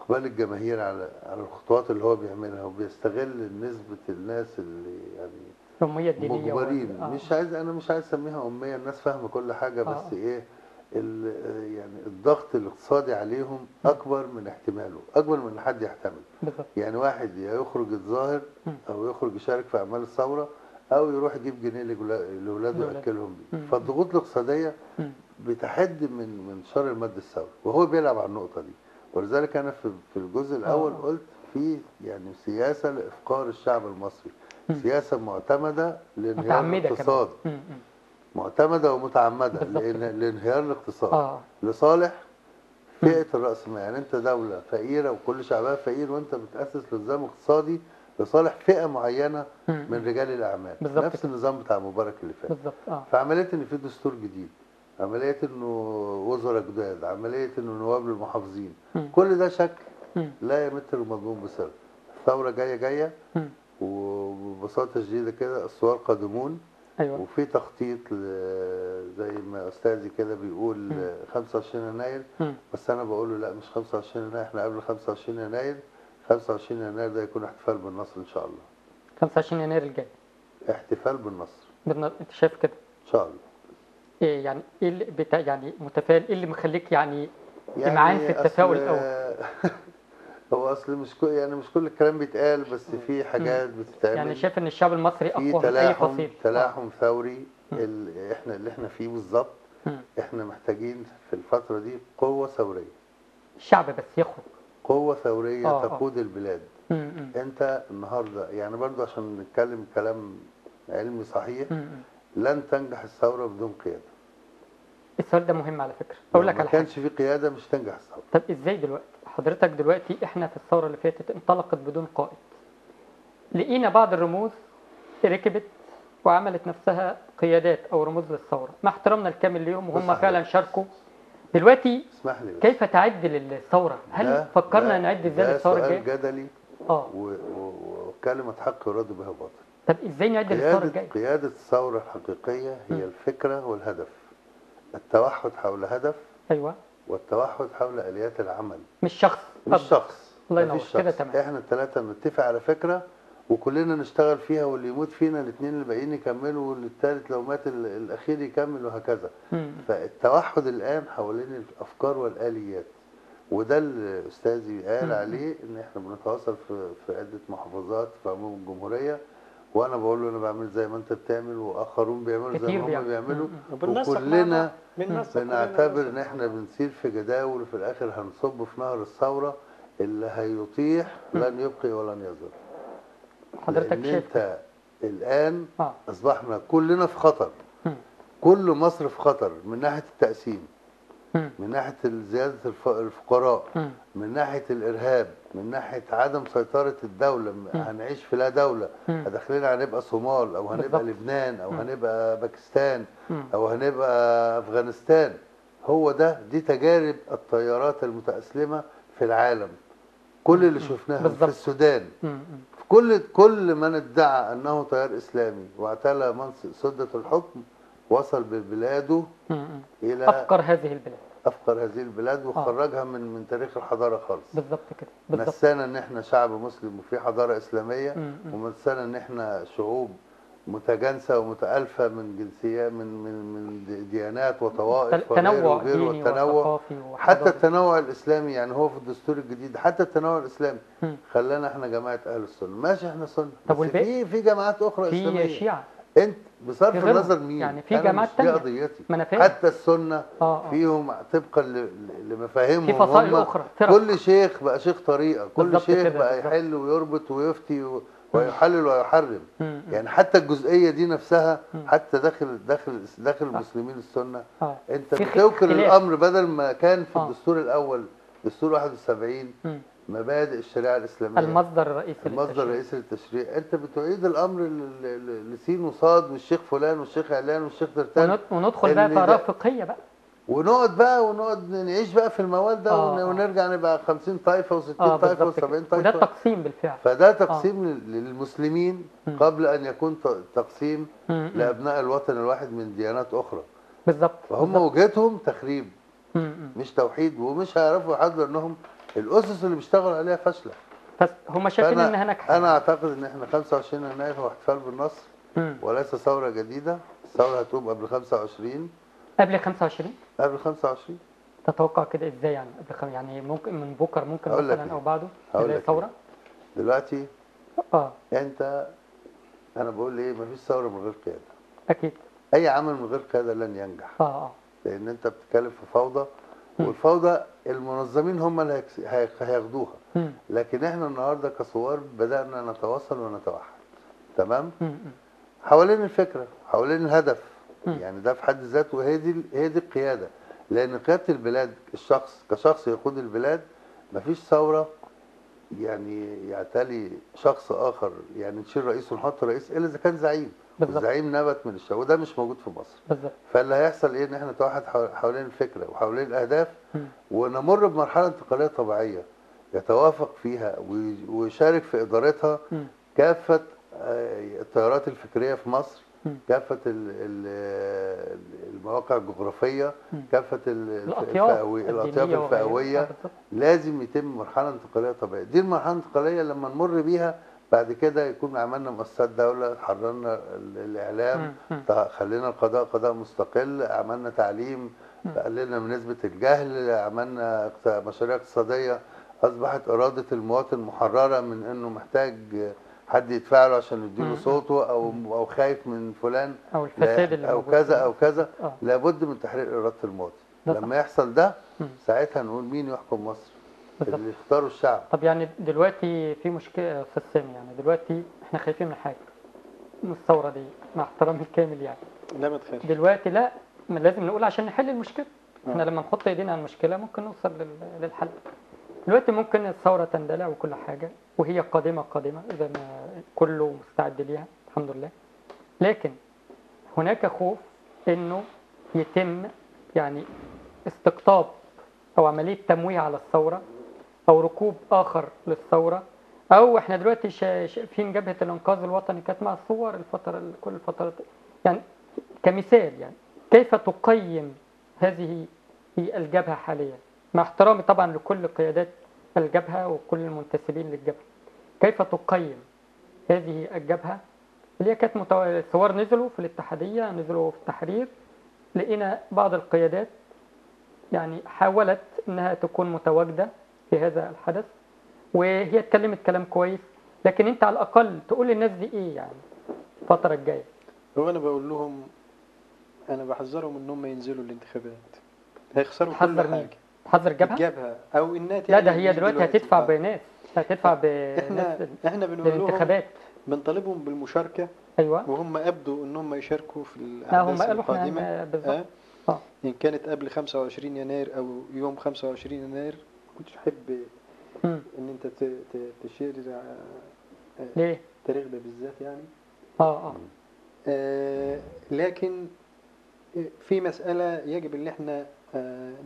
اقبال الجماهير على الخطوات اللي هو بيعملها، وبيستغل نسبه الناس اللي يعني مجبرين. انا مش عايز اسميها اميه، الناس فاهمه كل حاجه، بس يعني الضغط الاقتصادي عليهم اكبر من احتماله، اكبر من حد يحتمل. يعني واحد يخرج يتظاهر او يخرج يشارك في اعمال الثوره او يروح يجيب جنيه لاولاده ياكلهم بيه. فالضغوط الاقتصاديه بتحد من شر المد الثوري، وهو بيلعب على النقطه دي. ولذلك انا في الجزء الاول قلت في يعني سياسه لافقار الشعب المصري، سياسه معتمده لانهيار الاقتصاد، معتمده ومتعمده لانهيار الاقتصاد لصالح فئه الراس مال. يعني انت دوله فقيره وكل شعبها فقير، وانت بتاسس نظام اقتصادي لصالح فئه معينه من رجال الاعمال. نفس النظام بتاع مبارك اللي فات. فعمليه ان في دستور جديد، عمليه انه وزراء جداد، عمليه انه نواب للمحافظين، كل ده شكل لا يمت المضمون بصله. الثوره جايه وببساطه شديده كده الثوار قادمون. وفي تخطيط زي ما استاذي كده بيقول 25 يناير، بس انا بقول له لا، مش 25 يناير، احنا قبل 25 يناير. 25 يناير ده يكون احتفال بالنصر ان شاء الله. 25 يناير الجاي احتفال بالنصر. انت شايف كده ان شاء الله؟ ايه يعني ايه اللي يعني متفائل؟ ايه اللي مخليك يعني معان في التفاؤل الاول؟ هو اصل مش كل الكلام بيتقال، بس في حاجات بتتعمل. يعني شايف ان الشعب المصري اقوى من اي فصيل؟ تلاحم ثوري اللي احنا فيه بالظبط. احنا محتاجين في الفتره دي قوه ثوريه، الشعب بس يخرج قوه ثوريه تقود البلاد. انت النهارده يعني برضه عشان نتكلم كلام علمي صحيح، لن تنجح الثوره بدون قياده. السؤال ده مهم على فكره. اقول لك على حاجه، ما كانش في قياده مش تنجح الثوره. طب ازاي دلوقتي حضرتك؟ دلوقتي احنا في الثوره اللي فاتت انطلقت بدون قائد، لقينا بعض الرموز ركبت وعملت نفسها قيادات او رموز للثوره، مع احترامنا الكامل ليهم وهم فعلا شاركوا. دلوقتي كيف تعدل الثوره؟ هل فكرنا نعد ازاي الثوره الجايه؟ ده سؤال جدلي وكلمه حق يراد بها باطل. طب ازاي نعدل الثوره الجايه؟ قياده الثوره الحقيقيه هي الفكره والهدف، التوحد حول هدف، والتوحد حول اليات العمل، مش شخص. الله ينور كده تمام. احنا الثلاثه نتفق على فكره وكلنا نشتغل فيها، واللي يموت فينا الاثنين الباقيين يكملوا، والثالث لو مات الاخير يكمل، وهكذا. فالتوحد الان حوالين الافكار والاليات، وده اللي استاذي قال عليه ان احنا بنتواصل في عده محافظات في عموم الجمهوريه، وانا بقول له انا بعمل زي ما انت بتعمل واخرون بيعملوا زي ما هم بيعملوا، وكلنا بنعتبر ان احنا بنسير في جداول، وفي الاخر هنصب في نهر الثوره اللي هيطيح لن يبقي ولن يضر. حضرتك شايف انت الان اصبحنا كلنا في خطر، كل مصر في خطر من ناحيه التقسيم، مم. من ناحيه زياده الفقراء، مم. من ناحيه الارهاب، من ناحيه عدم سيطره الدوله، هنعيش في لا دوله، مم. داخلين هنبقى صومال او هنبقى بالظبط. لبنان او مم. هنبقى باكستان مم. او هنبقى افغانستان. دي تجارب التيارات المتأسلمة في العالم، كل اللي شفناها في بالظبط. السودان، مم. كل من ادعى انه تيار اسلامي واعتلى منصب سدة الحكم وصل ببلاده مم. الى افقر هذه البلاد. افقر هذه البلاد وخرجها من تاريخ الحضاره خالص. بالظبط كده. بالظبط. نسانا ان احنا شعب مسلم وفي حضاره اسلاميه، مم. ونسانا ان احنا شعوب متجانسه ومتالفه من جنسيات، من ديانات وطوائف وغيره تنوع وغيره، ديني والتنوع وثقافي حتى وحضاري. التنوع الاسلامي. يعني هو في الدستور الجديد حتى التنوع الاسلامي مم. خلانا احنا جماعه اهل السنه، ماشي احنا سنه، طب بس والباقي؟ في جماعات اخرى في اسلاميه. شيعة، انت بصرف في غيرهم. النظر مين، يعني في أنا جماعات مش دي تانية. قضيتي. ما أنا فاهم. حتى السنه آه. فيهم طبقا لمفاهيمهم في فصائل هم. أخرى، فرق. كل شيخ بقى شيخ طريقه، كل بالظبط شيخ كده، بقى بالظبط. يحل ويربط ويفتي ويحلل ويحرم. مم. يعني حتى الجزئيه دي نفسها، مم. حتى داخل المسلمين السنه، انت في بتوكل اختلاف. الامر بدل ما كان في الدستور الاول، دستور 71 مم. مبادئ الشريعه الاسلاميه، المصدر الرئيسي المصدر للتشريع. الرئيسي للتشريع، انت بتعيد الامر لسين وصاد والشيخ فلان والشيخ علان والشيخ ترتان، وندخل بقى في آراء فقهية بقى، ونقعد نعيش بقى في الموال ده، ونرجع نبقى 50 طائفه و60 طائفه و70 طائفه. وده تقسيم بالفعل. فده تقسيم للمسلمين قبل ان يكون تقسيم مم. لابناء الوطن الواحد من ديانات اخرى. بالظبط. فهم وجهتهم تخريب، مم. مش توحيد، ومش هيعرفوا يحضروا انهم الاسس اللي بيشتغلوا عليها فاشله. بس هم شايفين انها ناجحه. انا اعتقد ان احنا 25 يناير هو احتفال بالنصر وليس ثوره جديده. الثوره هتقوم قبل 25. قبل 25؟ قبل 25. تتوقع كده ازاي يعني؟ يعني ممكن من بكره، ممكن مثلا او بعده تلاقي ثوره؟ دلوقتي انا بقول ايه، مفيش ثوره من غير قياده. اكيد. اي عمل من غير قياده لن ينجح. لان انت بتتكلم في فوضى، والفوضى المنظمين هم اللي هياخدوها. لكن احنا النهارده كثوار بدانا نتواصل ونتوحد، تمام، حوالين الفكره، حوالين الهدف. يعني ده في حد ذاته، وهي دي القياده. لان قياده البلاد، الشخص كشخص يقود البلاد، مفيش ثوره يعني يعتلي شخص اخر، يعني نشيل رئيس ونحط رئيس الا اذا كان زعيم. الزعيم نبت من الشعب، وده مش موجود في مصر. بالظبط. فاللي هيحصل ايه، ان احنا نتوحد حوالين الفكره وحوالين الاهداف، ونمر بمرحله انتقاليه طبيعيه يتوافق فيها ويشارك في ادارتها كافه التيارات الفكريه في مصر، كافه المواقع الجغرافيه، كافه الاطياف الفئويه. لازم يتم مرحله انتقاليه طبيعيه. دي المرحله الانتقاليه لما نمر بيها بعد كده يكون عملنا مؤسسات دوله، حررنا الاعلام، خلينا القضاء قضاء مستقل، عملنا تعليم، قللنا من نسبه الجهل، عملنا مشاريع اقتصاديه، اصبحت اراده المواطن محرره من انه محتاج حد يدفع له عشان يديله صوته، او خايف من فلان او الفساد اللي او كذا او كذا. لابد من تحرير اراده المواطن. لما يحصل ده ساعتها نقول مين يحكم مصر، اللي يختاروا الشعب. طب يعني دلوقتي في مشكله في السامي، يعني دلوقتي احنا خايفين من حاجه، من الثوره دي مع احترامي الكامل يعني. لا ما تخافش دلوقتي، لا لازم نقول عشان نحل المشكله. احنا لما نحط ايدينا على المشكله ممكن نوصل للحل. دلوقتي ممكن الثوره تندلع وكل حاجه، وهي قادمه زي ما كله مستعد ليها الحمد لله، لكن هناك خوف انه يتم يعني استقطاب او عمليه تمويه على الثوره، او ركوب اخر للثوره. او احنا دلوقتي شايفين جبهه الانقاذ الوطني كانت مع الثوار كل الفترات. يعني كمثال، يعني كيف تقيم هذه الجبهه حاليا، مع احترامي طبعا لكل قيادات الجبهه وكل المنتسبين للجبهه، كيف تقيم هذه الجبهه اللي هي كانت الثوار نزلوا في الاتحاديه، نزلوا في التحرير، لقينا بعض القيادات يعني حاولت انها تكون متواجده في هذا الحدث، وهي اتكلمت كلام كويس، لكن انت على الاقل تقول للناس دي ايه يعني الفتره الجايه؟ هو انا بقول لهم، انا بحذرهم انهم ينزلوا الانتخابات، هيخسروا كل حاجه. تحذر الجبهه او الناس. لا ده هي دلوقتي هتدفع بناس، هتدفع احنا بنقول للانتخابات. بنطالبهم بالمشاركة، ايوه. وهم أبدوا إن هم يشاركوا في لا هم الأحداث قالوا القادمة. احنا بالظبط. إن كانت قبل 25 يناير أو يوم 25 يناير. كنتش أحب مم. إن أنت تشير ليه؟ التاريخ ده بالذات يعني. اه لكن في مسألة يجب إن احنا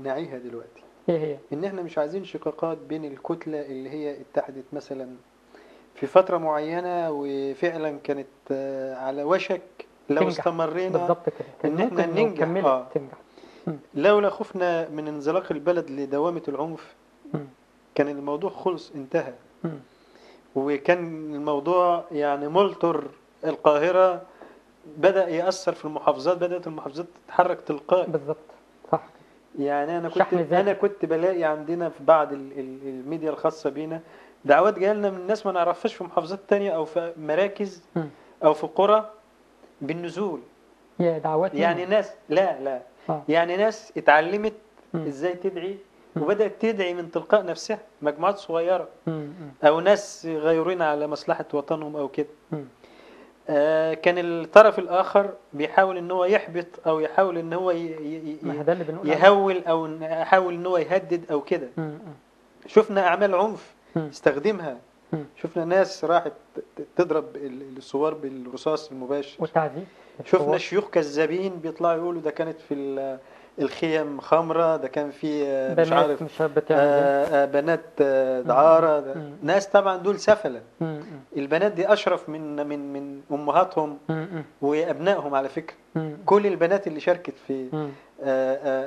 نعيها دلوقتي، ايه هي؟ إن احنا مش عايزين شقاقات بين الكتلة اللي هي اتحدت مثلا في فترة معينة وفعلا كانت على وشك لو تنجح. استمرينا بالظبط كده، كان إن احنا ممكن لو ننجح. كملت تنجح. لولا خفنا من انزلاق البلد لدوامة العنف كان الموضوع خلص انتهى. وكان الموضوع يعني ملتر القاهرة بدأ يأثر في المحافظات، بدأت المحافظات تتحرك تلقائي. بالظبط صح. يعني شحن ذاتي. أنا كنت بلاقي عندنا في بعض الميديا الخاصة بينا دعوات جايه لنا من ناس ما نعرفهاش في محافظات تانية أو في مراكز أو في قرى بالنزول. يا دعوات يعني منهم. ناس لا يعني ناس اتعلمت ازاي تدعي وبدأت تدعي من تلقاء نفسها، مجموعات صغيرة أو ناس غيورين على مصلحة وطنهم أو كده. كان الطرف الآخر بيحاول ان هو يحبط او يحاول ان هو يهول او يحاول ان هو يهدد او كده. شفنا اعمال عنف استخدمها. شفنا ناس راحت تضرب الثوار بالرصاص المباشر والتعذيب. شفنا شيوخ كذابين بيطلعوا يقولوا ده كانت في الخيم خمرة، ده كان في مش عارف بنات دعارة. ناس طبعا دول سفلة. البنات دي أشرف من أمهاتهم وأبنائهم على فكرة. كل البنات اللي شاركت في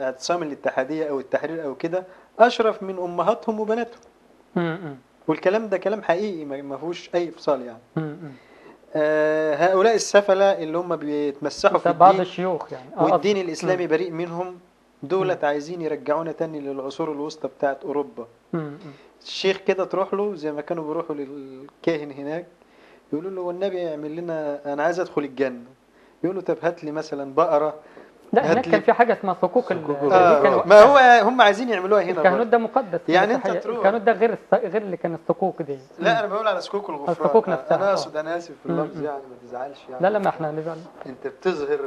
اعتصام الاتحادية أو التحرير أو كده أشرف من أمهاتهم وبناتهم. والكلام ده كلام حقيقي ما فيهوش أي فصال يعني. هؤلاء السفلة اللي هم بيتمسحوا في الدين بعض الشيوخ يعني والدين الإسلامي بريء منهم، دولت عايزين يرجعونا تاني للعصور الوسطى بتاعت أوروبا. الشيخ كده تروح له زي ما كانوا بيروحوا للكاهن هناك يقولوا له والنبي يعمل لنا أنا عايز أدخل الجنة. يقول له طب هات لي مثلا بقرة. لا هناك كان في حاجة اسمها صكوك ما هو هم عايزين يعملوها هنا. الكهنوت ده مقدس يعني انت تروح الكهنوت ده غير اللي كان الصكوك دي. لا انا بقول على صكوك الغفران. الصكوك نفسها. انا اقصد انا اسف في اللفظ يعني ما تزعلش يعني. لا ما احنا هنزعل. انت بتظهر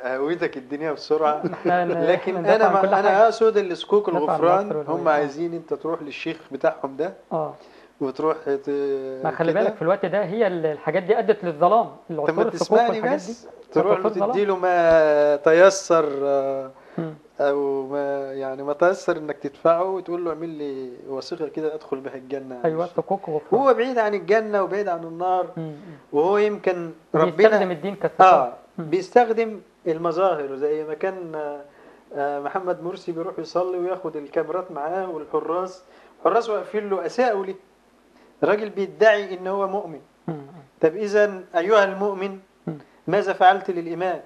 هويتك الدنيا بسرعه. لكن انا اقصد الصكوك الغفران هم عايزين انت تروح للشيخ بتاعهم ده وتروح ما خلي بالك في الوقت ده هي الحاجات دي ادت للظلام. العصور الصكوك والحاجات دي تروح له تديله ما تيسر او ما يعني ما تيسر انك تدفعه وتقول له اعمل لي وثيقه كده ادخل بها الجنه. ايوه صكوك وغفران. هو بعيد عن الجنه وبعيد عن النار. وهو يمكن ربنا بيستخدم الدين كسبب. بيستخدم المظاهر زي ما كان محمد مرسي بيروح يصلي وياخد الكاميرات معاه والحراس واقفين له اساءوا ليه. الراجل بيدعي ان هو مؤمن. طب اذا ايها المؤمن ماذا فعلت للإيمان؟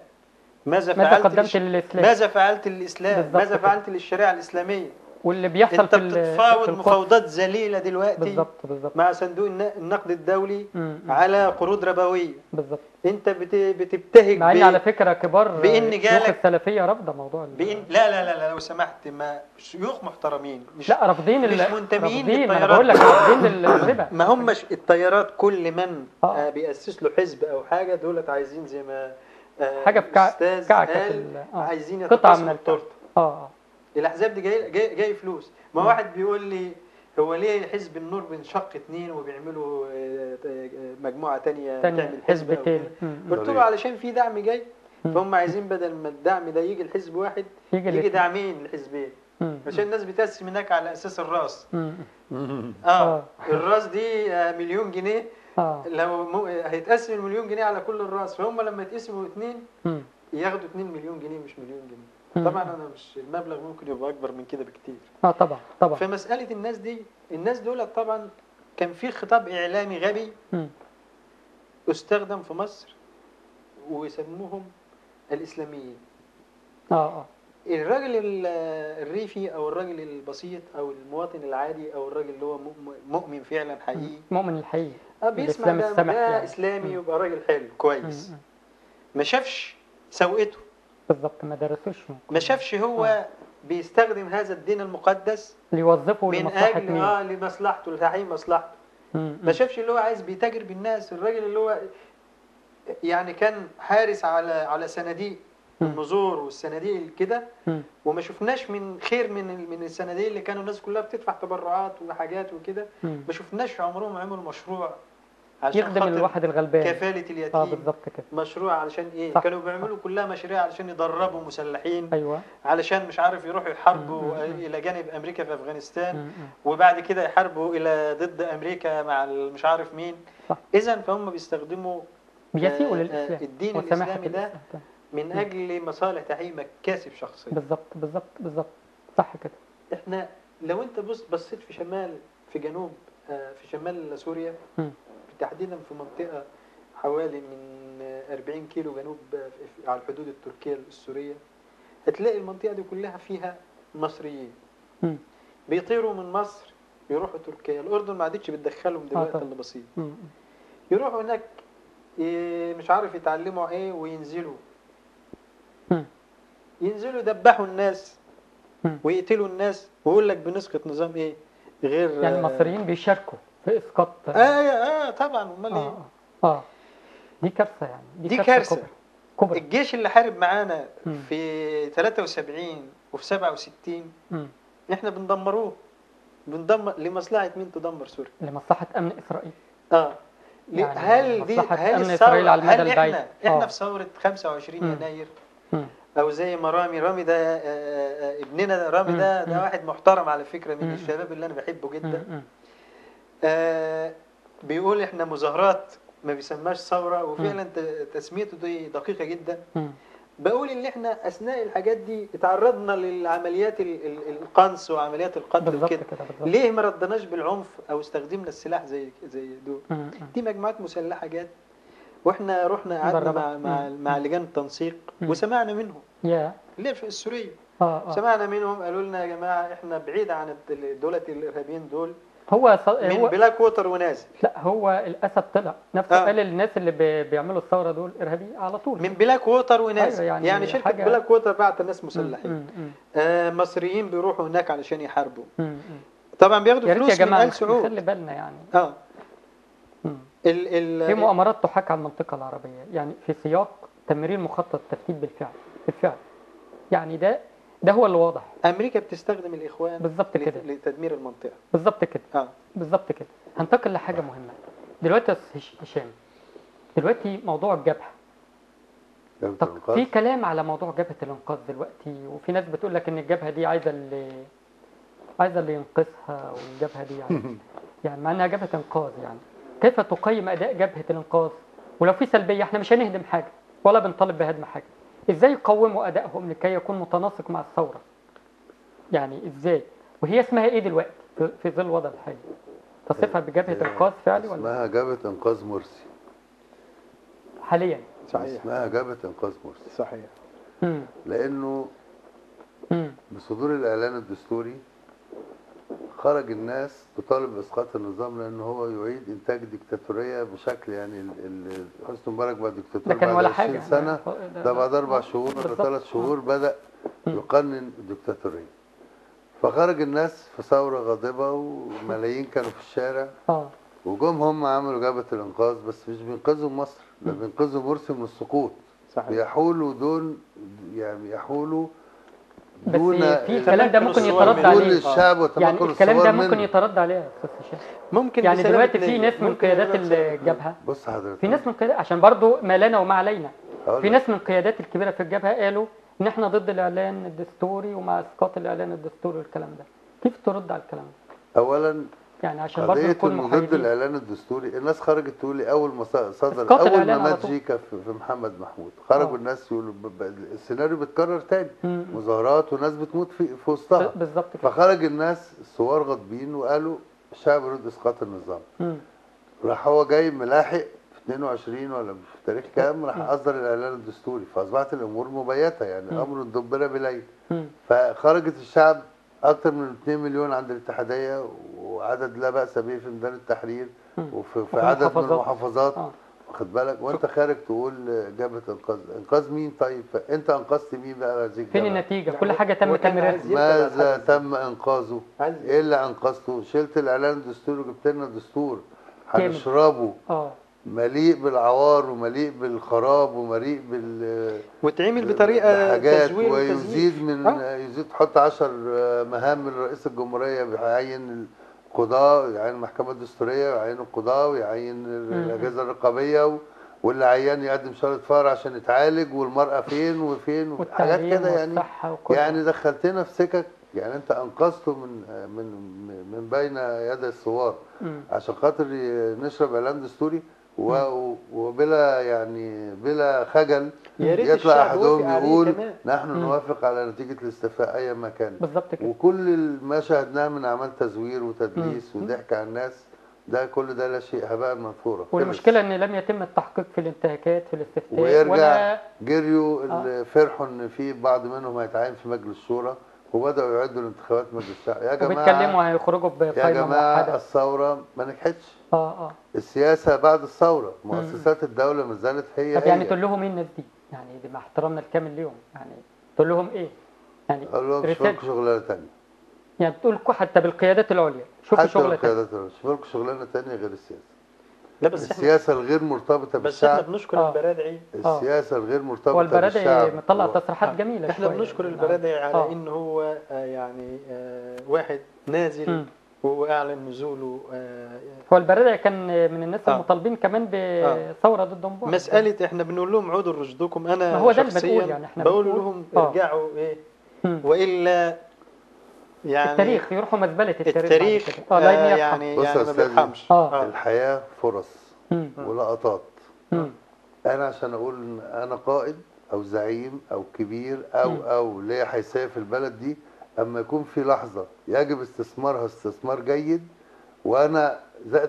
ماذا قدمت للإسلام؟ ماذا فعلت للإسلام؟ ماذا فعلت للشريعة الإسلامية؟ واللي بيحصل انت بتتفاوض مفاوضات ذليلة دلوقتي بالظبط مع صندوق النقد الدولي على قروض ربوية. بالظبط. انت بتبتهج مع ان على فكرة كبار بان شيوخ السلفية رافضة موضوع لا لو سمحت ما شيوخ محترمين مش رافضين مش منتمين للطيارات. انا بقول لك رافضين الربا. ما هم الطيارات كل من بيأسس له حزب او حاجة دولت عايزين زي ما حاجة في كعكة عايزين قطعة من التورته. الاحزاب دي جاي فلوس. ما واحد بيقول لي هو ليه حزب النور بينشق 2 وبيعملوا مجموعة تانية تعمل حزب تاني؟ قلت له علشان في دعم جاي فهم عايزين بدل ما الدعم ده يجي لحزب واحد يجي دعمين لحزبين عشان الناس بتقسم هناك على اساس الراس. الراس دي 1,000,000 جنيه. لو هيتقسم 1,000,000 جنيه على كل الراس فهم لما يتقسموا 2 ياخدوا 2,000,000 جنيه مش 1,000,000 جنيه. طبعا انا مش المبلغ ممكن يبقى اكبر من كده بكتير. طبعا فمسألة الناس دول طبعا كان في خطاب اعلامي غبي استخدم في مصر ويسموهم الاسلاميين. الراجل الريفي او الراجل البسيط او المواطن العادي او الراجل اللي هو مؤمن فعلا حقيقي مؤمن الحقيقي بيسمع ده يعني. اسلامي يبقى راجل حلو كويس. ما شافش سوءته بالظبط. ما درسوش ما شافش هو بيستخدم هذا الدين المقدس ليوظفه من اجل لمصلحته لتحقيق مصلحته. ما شافش اللي هو عايز بيتاجر بالناس. الراجل اللي هو يعني كان حارس على صناديق النذور والصناديق كده، وما شفناش من خير من الصناديق اللي كانوا الناس كلها بتدفع تبرعات وحاجات وكده. ما شفناش عمرهم عملوا مشروع عشان يخدم خاطر الواحد الغلبان. كفالة اليتيم. بالظبط كده. مشروع علشان ايه؟ صح. كانوا بيعملوا كلها مشاريع علشان يدربوا مسلحين. ايوه. علشان مش عارف يروحوا يحاربوا الى جانب امريكا في افغانستان، وبعد كده يحاربوا الى ضد امريكا مع مش عارف مين. اذا فهم بيستخدموا بيسيئوا للاسلام الدين وسماحة الاسلامي ده الإسلام. من اجل مصالح تحقيق مكاسب شخصيه. بالظبط صح كده. احنا لو انت بصيت في شمال، في جنوب، في شمال سوريا تحديدا في منطقه حوالي من 40 كيلو جنوب على الحدود التركيه السوريه، هتلاقي المنطقه دي كلها فيها مصريين بيطيروا من مصر يروحوا تركيا. الاردن ما عادتش بتدخلهم دلوقتي اللي بسيط. يروحوا هناك مش عارف يتعلموا ايه وينزلوا يذبحوا الناس ويقتلوا الناس، ويقول لك بنسقط نظام ايه غير يعني المصريين بيشاركوا في اسقاط. طبعا. امال ايه؟ دي كارثه يعني. دي كارثه كبرى. الجيش اللي حارب معانا في 73 وفي 67 احنا بندمروه. بندمر لمصلحه مين؟ تدمر سوريا لمصلحه امن اسرائيل. يعني هل إسرائيل على المدى البعيد. احنا في ثوره 25 يناير او زي ما رامي ده ابننا رامي ده واحد محترم على فكره، من الشباب اللي انا بحبه جدا. بيقول احنا مظاهرات ما بيسماش ثوره، وفعلا تسميته دي دقيقه جدا. بقول ان احنا اثناء الحاجات دي اتعرضنا للعمليات القنص وعمليات القتل وكده. ليه ما ردناش بالعنف او استخدمنا السلاح زي دول؟ دي مجموعات مسلحه جت، واحنا رحنا قعدنا مع لجان التنسيق وسمعنا منهم. ليه في السوريه سمعنا منهم قالوا لنا يا جماعه احنا بعيد عن دولة الارهابيين دول. من بلاك ووتر ونازل. لا هو الاسد طلع نفسه قال للناس اللي بيعملوا الثوره دول ارهابيين على طول. من بلاك ووتر ونازل. يعني شركه بلاك ووتر بعت ناس مسلحين. مصريين بيروحوا هناك علشان يحاربوا. طبعا بياخدوا فلوس من آل سعود. خلي بالنا يعني. في مؤامرات تحاك على المنطقه العربيه، يعني في سياق تمرير مخطط التفتيت بالفعل. يعني ده هو اللي واضح. امريكا بتستخدم الاخوان بالظبط كده لتدمير المنطقه. بالظبط كده. بالظبط كده. هنتقل لحاجه مهمه دلوقتي يا استاذ هشام. دلوقتي موضوع الجبهه. في كلام على موضوع جبهه الانقاذ دلوقتي، وفي ناس بتقول لك ان الجبهه دي عايزه اللي ينقذها، والجبهه دي يعني مع انها جبهه انقاذ. يعني كيف تقيم اداء جبهه الانقاذ؟ ولو في سلبيه احنا مش هنهدم حاجه ولا بنطالب بهدم حاجه. ازاي يقوموا ادائهم لكي يكون متناسق مع الثوره؟ يعني ازاي؟ وهي اسمها ايه دلوقتي في ظل الوضع الحالي؟ تصفها بجبهه انقاذ فعلي ولا اسمها جبهه انقاذ مرسي حاليا؟ صحيح. اسمها جبهه انقاذ مرسي. صحيح. لانه بصدور الاعلان الدستوري خرج الناس تطالب باسقاط النظام، لان هو يعيد انتاج ديكتاتوريه بشكل يعني حسني مبارك بعد ديكتاتور بعد 20 سنه، ده بعد 4 شهور ولا 3 شهور بدا يقنن الديكتاتوريه. فخرج الناس في ثوره غاضبه وملايين كانوا في الشارع، وجم هم عملوا جبهه الانقاذ، بس مش بينقذوا مصر، ده بينقذوا مرسي من السقوط. صحيح. بيحولوا بس في الكلام ده ممكن يترد عليه الشعب يعني الكلام ده ممكن يترد عليه يا استاذ هشام. ممكن يعني دلوقتي في ناس من قيادات الجبهه، بص حضرتك، في ناس من قيادات عشان برضو ما لنا وما علينا، في ناس من القيادات الكبيره في الجبهه قالوا ان احنا ضد الاعلان الدستوري ومع اسقاط الاعلان الدستوري والكلام ده. كيف ترد على الكلام ده؟ اولا يعني عشان برضه نكون محايدين. ضد الاعلان الدستوري، الناس خرجت تقول لي اول ما صدر اول ما مات جيكا في محمد محمود، خرجوا الناس يقولوا السيناريو بيتكرر تاني، مظاهرات وناس بتموت في وسطها. بالظبط كده. فخرج الناس الثوار غاضبين وقالوا الشعب يريد اسقاط النظام. راح هو جاي ملاحق في 22 ولا في تاريخ كام راح اصدر الاعلان الدستوري، فاصبحت الامور مبيته، يعني امر دبر بليل. فخرجت الشعب اكثر من 2 مليون عند الاتحاديه، وعدد لا باس به في ميدان التحرير وفي عدد من المحافظات. واخد بالك؟ وانت خارج تقول جبهه انقاذ مين؟ طيب انت انقذت مين بقى هذه فين النتيجه؟ كل حاجه تم تمريرها. ماذا تم انقاذه؟ ايه اللي انقذته؟ شلت الاعلان الدستوري وجبت لنا دستور هنشربه اه مليء بالعوار ومليء بالخراب ومليء وتعمل بطريقه بحاجات، تزوير ويزيد من يزيد تحط 10 مهام من رئيس الجمهورية، بيعين القضاء، يعين المحكمة الدستورية، ويعين القضاء، ويعين الأجهزة الرقابية، واللي عيان يقدم شهادة فقر عشان يتعالج، والمرأة فين وفين، حاجات كده يعني. يعني دخلتنا في سكك، يعني انت انقذته من بين يدي الثوار عشان خاطر نشرب اعلان دستوري، وبلا يعني بلا خجل يطلع احدهم يقول نحن نوافق على نتيجة الاستفتاء ايا ما كانت. بالظبط كده. وكل ما شاهدناه من اعمال تزوير وتدليس وضحك على الناس، ده كل ده لا شيء، هباء منثورا. والمشكله ان لم يتم التحقيق في الانتهاكات في الاستفتاء، ويرجع جريوا اللي فرحوا ان في بعض منهم هيتعين في مجلس الشورى، وبداوا يعدوا الانتخابات مجلس الشعب. يا جماعه وبيتكلموا هيخرجوا بقائمه موحده. يا جماعه الثوره ما نجحتش. السياسه بعد الثوره، مؤسسات الدوله ما زالت هي. طب يعني تقول لهم ايه الناس دي؟ يعني مع احترامنا الكامل ليهم، يعني تقول لهم ايه؟ يعني اقول لهم شوفوا لكم شغلانه ثانيه. يعني بتقول حتى بالقيادات العليا شوفوا شغلانه ثانيه. شوفوا لكم شغلانه ثانيه غير السياسه. لا بس السياسه الغير مرتبطه بالشعب. بس احنا بنشكر البرادعي. السياسه الغير مرتبطه والبرادعي بالشعب. والبرادعي مطلع تصريحات جميله. احنا بنشكر البرادعي على ان هو يعني واحد نازل واعلن نزوله. هو البرادعي كان من الناس المطالبين كمان بثوره ضد مبارك. مساله احنا بنقول لهم عودوا لرشدكم. انا هو ده اللي بنقول، يعني احنا بقول لهم ارجعوا ايه والا يعني التاريخ يروحوا مزبله التاريخ يعني ما بيرحمش. الحياه فرص ولقطات. انا عشان اقول ان انا قائد او زعيم او كبير او ليا حيثيه في البلد دي، اما يكون في لحظه يجب استثمارها استثمار جيد، وانا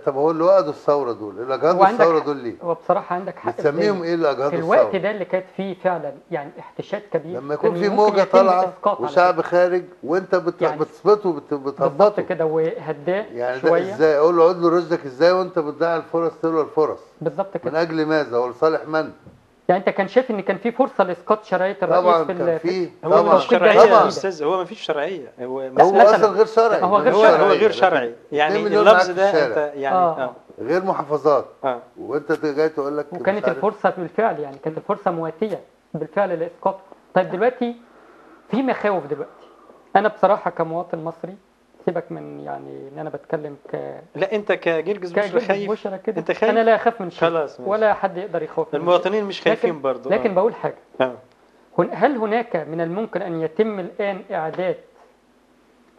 طب هو اللي وقدوا الثوره دول، اللي اجهضوا الثوره دول ليه؟ هو بصراحه عندك حق. بتسميهم ايه اللي اجهضوا الثوره؟ في الوقت ده اللي كانت فيه فعلا يعني احتشاد كبير، لما يكون في موجه طالعه وشعب خارج وانت بتثبته وبتهبطه بالظبط كده وهداه يعني شويه. ده ازاي؟ اقول له عد له رشدك ازاي وانت بتضيع الفرص تلو الفرص؟ بالظبط كده. من اجل ماذا ولصالح من؟ يعني انت كان شايف ان كان في فرصه لاسقاط شرايط الرئيس؟ طبعا كان في. هو مش شرعيه يا استاذ، هو ما فيش شرعيه. هو اصلا غير شرعي. هو غير شرعي يعني اللفظ ده انت يعني غير محافظات. وانت جاي تقول لك وكانت الفرصه بالفعل، يعني كانت الفرصه مواتيه بالفعل لاسقاطه. طيب دلوقتي في مخاوف دلوقتي. انا بصراحه كمواطن مصري، سيبك من يعني ان انا بتكلم لا انت كجرجس بشرى خايف. انت خايف؟ انا لا اخاف من شيء ولا حد يقدر يخاف. المواطنين مش خايفين برضه. لكن بقول حاجه. هل هناك من الممكن ان يتم الان اعداد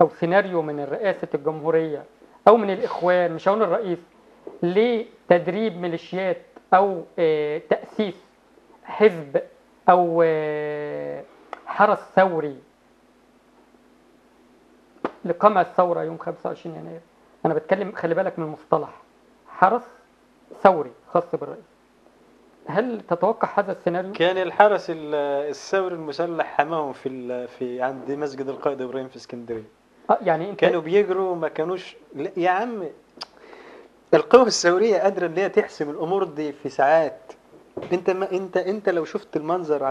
او سيناريو من رئاسه الجمهوريه او من الاخوان، مش هقول الرئيس، لتدريب ميليشيات او تاسيس حزب او حرس ثوري لقمع الثورة يوم 25 يناير؟ أنا بتكلم، خلي بالك من المصطلح، حرس ثوري خاص بالرئيس. هل تتوقع هذا السيناريو؟ كان الحرس الثوري المسلح حماهم في عند مسجد القائد إبراهيم في اسكندرية. يعني انت كانوا بيجروا ما كانوش. يا عم القوى الثورية قادرة ان هي تحسم الأمور دي في ساعات. انت لو شفت المنظر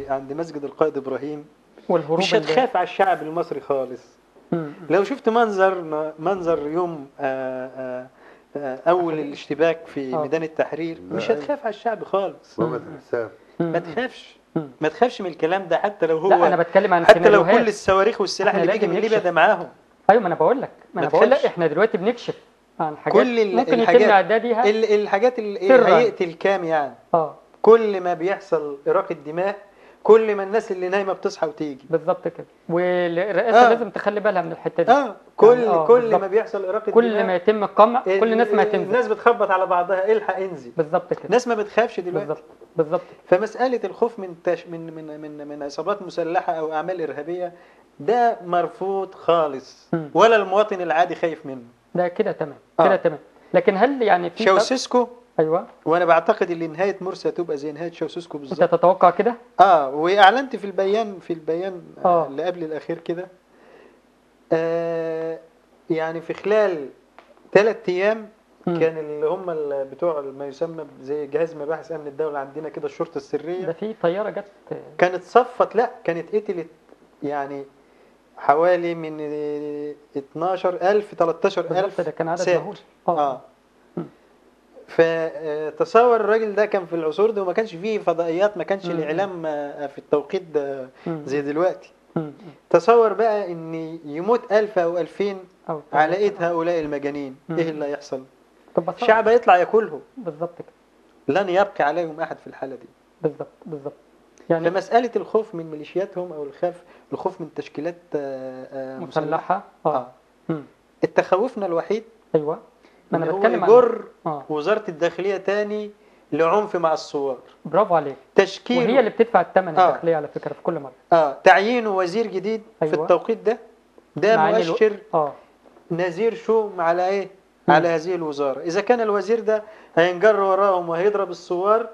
عند مسجد القائد إبراهيم والهروب، مش هتخاف على الشعب المصري خالص. لو شفت منظر يوم اول الاشتباك في ميدان التحرير مش هتخاف على الشعب خالص. ما تخافش من الكلام ده. حتى لو هو لا، انا بتكلم عن حتى لو كل الصواريخ والسلاح اللي بيجي من ليبيا ده معاهم. ايوه، ما انا بقول لك احنا دلوقتي بنكشف عن حاجات كل ممكن يتم اعدادها، الحاجات اللي هيقتل كام يعني. كل ما بيحصل إراقة دماء كل ما الناس اللي نايمه بتصحى وتيجي. بالظبط كده. والرئاسه لازم تخلي بالها من الحته دي. كل ما بيحصل اراقه كل دماء، ما يتم القمع، كل الناس ما تنزل، الناس بتخبط على بعضها الحق انزل. بالظبط كده. الناس ما بتخافش دلوقتي. بالظبط. فمساله الخوف من عصابات مسلحه او اعمال ارهابيه ده مرفوض خالص. ولا المواطن العادي خايف منه. ده كده تمام. كده تمام. لكن هل يعني في شاوسيسكو؟ ايوه. وانا بعتقد ان نهايه مرسي هتبقى زي نهايه شاوسيسكو بالظبط. انت تتوقع كده؟ واعلنت في البيان اللي قبل الاخير كده. يعني في خلال 3 ايام كان اللي هم بتوع ما يسمى زي جهاز مباحث امن الدوله عندنا كده، الشرطه السريه، ده في طياره جت كانت صفت، لا كانت قتلت يعني حوالي من 12,000 13,000. ده كان عدد مهول. فتصور الراجل ده كان في العصور دي وما كانش فيه فضائيات، ما كانش الإعلام في التوقيت ده زي دلوقتي. تصور بقى ان يموت 1000 أو 2000 على ايد هؤلاء المجانين، ايه اللي هيحصل؟ الشعب هيطلع ياكلهم. بالظبط كده. لن يبقى عليهم احد في الحالة دي. بالظبط. يعني فمسألة الخوف من ميليشياتهم او الخوف من تشكيلات مسلحة. التخوفنا الوحيد ايوه ما انا بتكلم يجر وزارة الداخلية تاني لعنف مع الثوار. برافو عليك. تشكيل وهي اللي بتدفع الثمن الداخلية على فكرة في كل مرة. تعيين وزير جديد في التوقيت ده مؤشر نذير شوم على ايه؟ على هذه الوزارة. اذا كان الوزير ده هينجر وراهم وهيضرب الثوار،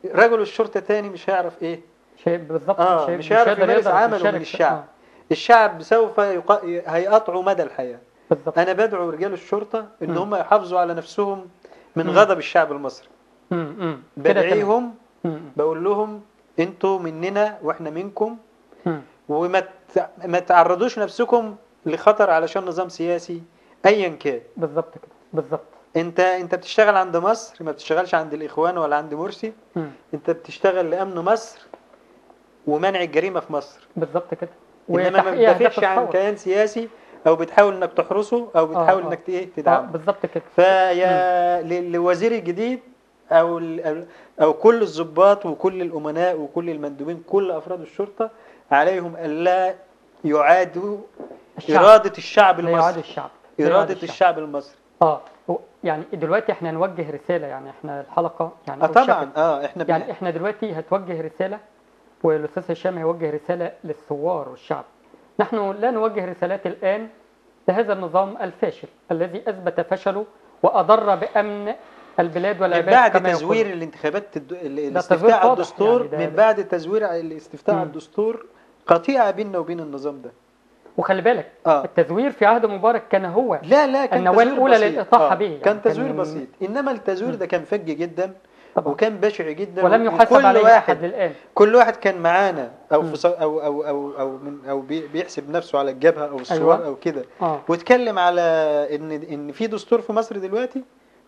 رجل الشرطة تاني مش هيعرف ايه؟ بالظبط. مش هيعرف يمارس عمله من الشعب. الشعب سوف هيقطعوا مدى الحياة. بالضبط. انا بدعو رجال الشرطة ان هم يحافظوا على نفسهم من غضب الشعب المصري. بدعيهم، بقول لهم انتوا مننا واحنا منكم، وما تعرضوش نفسكم لخطر علشان نظام سياسي ايا كان. بالظبط كده. بالظبط. انت بتشتغل عند مصر، ما بتشتغلش عند الاخوان ولا عند مرسي. انت بتشتغل لامن مصر ومنع الجريمة في مصر. بالظبط كده. انما ما بتدافعش عن كيان سياسي او بتحاول انك تحرسه او بتحاول انك تدعمه. بالظبط كده. فيا للوزير الجديد او كل الضباط وكل الامناء وكل المندوبين، كل افراد الشرطه، عليهم الا يعادوا اراده الشعب المصري. اراده الشعب المصري. يعني دلوقتي احنا نوجه رساله، يعني احنا الحلقه يعني طبعا احنا دلوقتي هتوجه رساله، والاستاذ هشام هيوجه رساله للثوار والشعب. نحن لا نوجه رسالات الان لهذا النظام الفاشل الذي اثبت فشله واضر بامن البلاد والعباد بعد تزوير الانتخابات الاستفتاء الدستور، يعني من بعد تزوير الاستفتاء الدستور قطيعه بيننا وبين النظام ده. وخلي بالك التزوير في عهد مبارك كان هو لا كان النواه الاولى للاطاحه به، يعني كان تزوير بسيط، انما التزوير ده كان فج جدا طبعا. وكان بشع جدا، ولم يحاسب عليه احد للان. كل واحد كان معانا او او بيحسب نفسه على الجبهه او الثوار او كده، واتكلم على ان في دستور في مصر دلوقتي.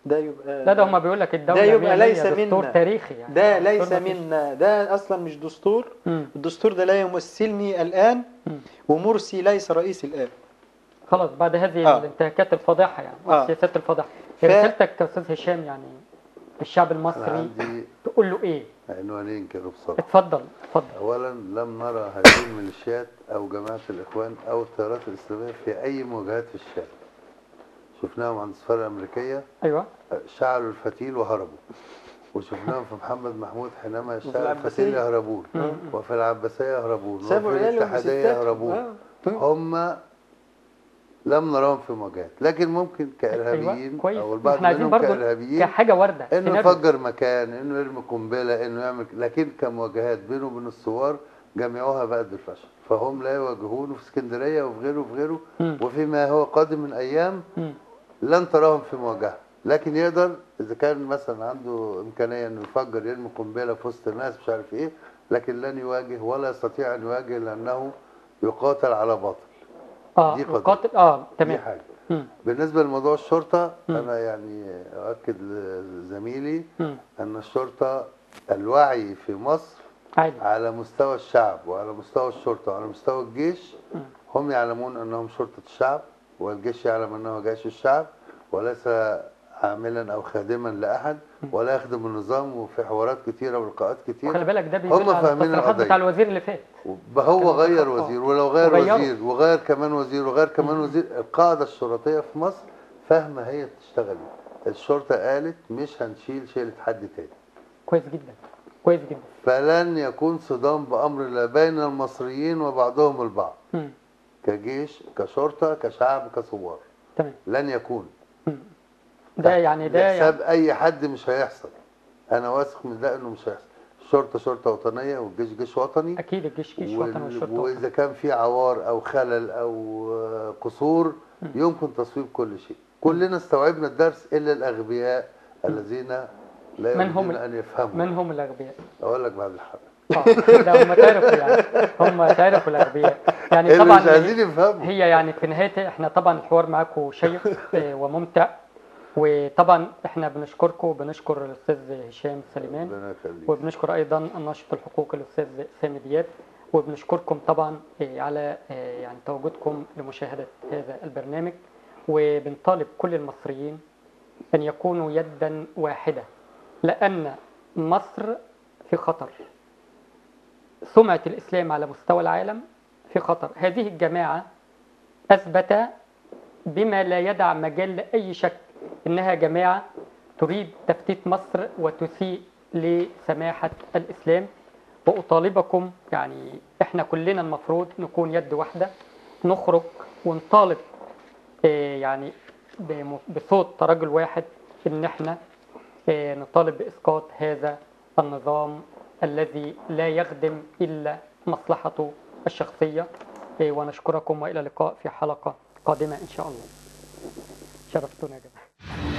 ده يبقى ده هم بيقول لك الدوله ده يبقى ليس دستور منا تاريخي، يعني ده ليس منا، ده اصلا مش دستور. الدستور ده لا يمثلني الان، ومرسي ليس رئيس الان. خلاص بعد هذه الانتهاكات الفاضحه يعني السياسات الفاضحه، رسالتك يا استاذ هشام يعني الشعب المصري تقول له ايه؟ عنوانين كده بصراحه. اتفضل. اولا، لم نرى هذه الميليشيات او جماعه الاخوان او التيارات الاسلاميه في اي مواجهات في الشارع. شفناهم عند السفاره الامريكيه، ايوه، شعلوا الفتيل وهربوا. وشفناهم في محمد محمود حينما شعلوا الفتيل يهربون، وفي العباسيه يهربون، وفي الاتحاديه يهربون. هم لم نراهم في مواجهات، لكن ممكن كارهابيين او البعض منهم كارهابيين كحاجه وارده انه يفجر مكان، انه يرمي قنبله، انه يعمل، لكن كمواجهات بينه وبين الثوار جميعها بقت بالفشل. فهم لا يواجهونه في اسكندريه وفي غيره وفي غيره، وفيما هو قادم من ايام لن تراهم في مواجهه. لكن يقدر اذا كان مثلا عنده امكانيه انه يفجر، يرمي قنبله في وسط الناس مش عارف ايه، لكن لن يواجه ولا يستطيع ان يواجه لانه يقاتل على باطل. دي قاتل. تمام. دي حاجه. بالنسبه لموضوع الشرطه، انا يعني اؤكد لزميلي ان الشرطه الوعي في مصر على مستوى الشعب وعلى مستوى الشرطه وعلى مستوى الجيش، هم يعلمون انهم شرطه الشعب، والجيش يعلم انه جيش الشعب، وليس عاملا او خادما لاحد، ولا يخدم النظام. وفي حوارات كثيره ولقاءات كثيره خلي بالك ده بيدل على التصريحات بتاع الوزير اللي فات. هو غير وزير، ولو غير وزير وغير كمان وزير وغير كمان وزير، القاعده الشرطيه في مصر فاهمه هي بتشتغل ايه. الشرطه قالت مش هنشيل شيله حد تاني. كويس جدا، كويس جدا. فلن يكون صدام بامر الله بين المصريين وبعضهم البعض، كجيش كشرطه كشعب كثوار. تمام. لن يكون. ده يعني حساب اي حد مش هيحصل. انا واثق من ده انه مش هيحصل. الشرطه شرطه وطنيه والجيش جيش وطني. اكيد الجيش جيش وطني والشرطه واذا كان في عوار او خلل او قصور يمكن تصويب كل شيء. كلنا استوعبنا الدرس الا الاغبياء الذين لا يمكن ان يفهموا. من هم الاغبياء؟ اقول لك بعد الحلقه. ده هم تعرفوا، يعني هم تعرفوا الاغبياء يعني طبعا مش عايزين يفهموا. هي يعني في نهايه احنا طبعا الحوار معاكم شيق وممتع، وطبعا احنا بنشكركم وبنشكر الاستاذ هشام سليمان، ربنا يخليك. وبنشكر ايضا الناشط الحقوقي الاستاذ سامي دياب، وبنشكركم طبعا على يعني تواجدكم لمشاهده هذا البرنامج، وبنطالب كل المصريين ان يكونوا يدا واحده، لان مصر في خطر، سمعه الاسلام على مستوى العالم في خطر. هذه الجماعه اثبت بما لا يدع مجال لاي شك انها جماعه تريد تفتيت مصر وتسيء لسماحه الاسلام. واطالبكم، يعني احنا كلنا المفروض نكون يد واحده، نخرج ونطالب يعني بصوت رجل واحد ان احنا نطالب باسقاط هذا النظام الذي لا يخدم الا مصلحته الشخصيه. ونشكركم والى اللقاء في حلقه قادمه ان شاء الله. شرفتونا يا جماعه.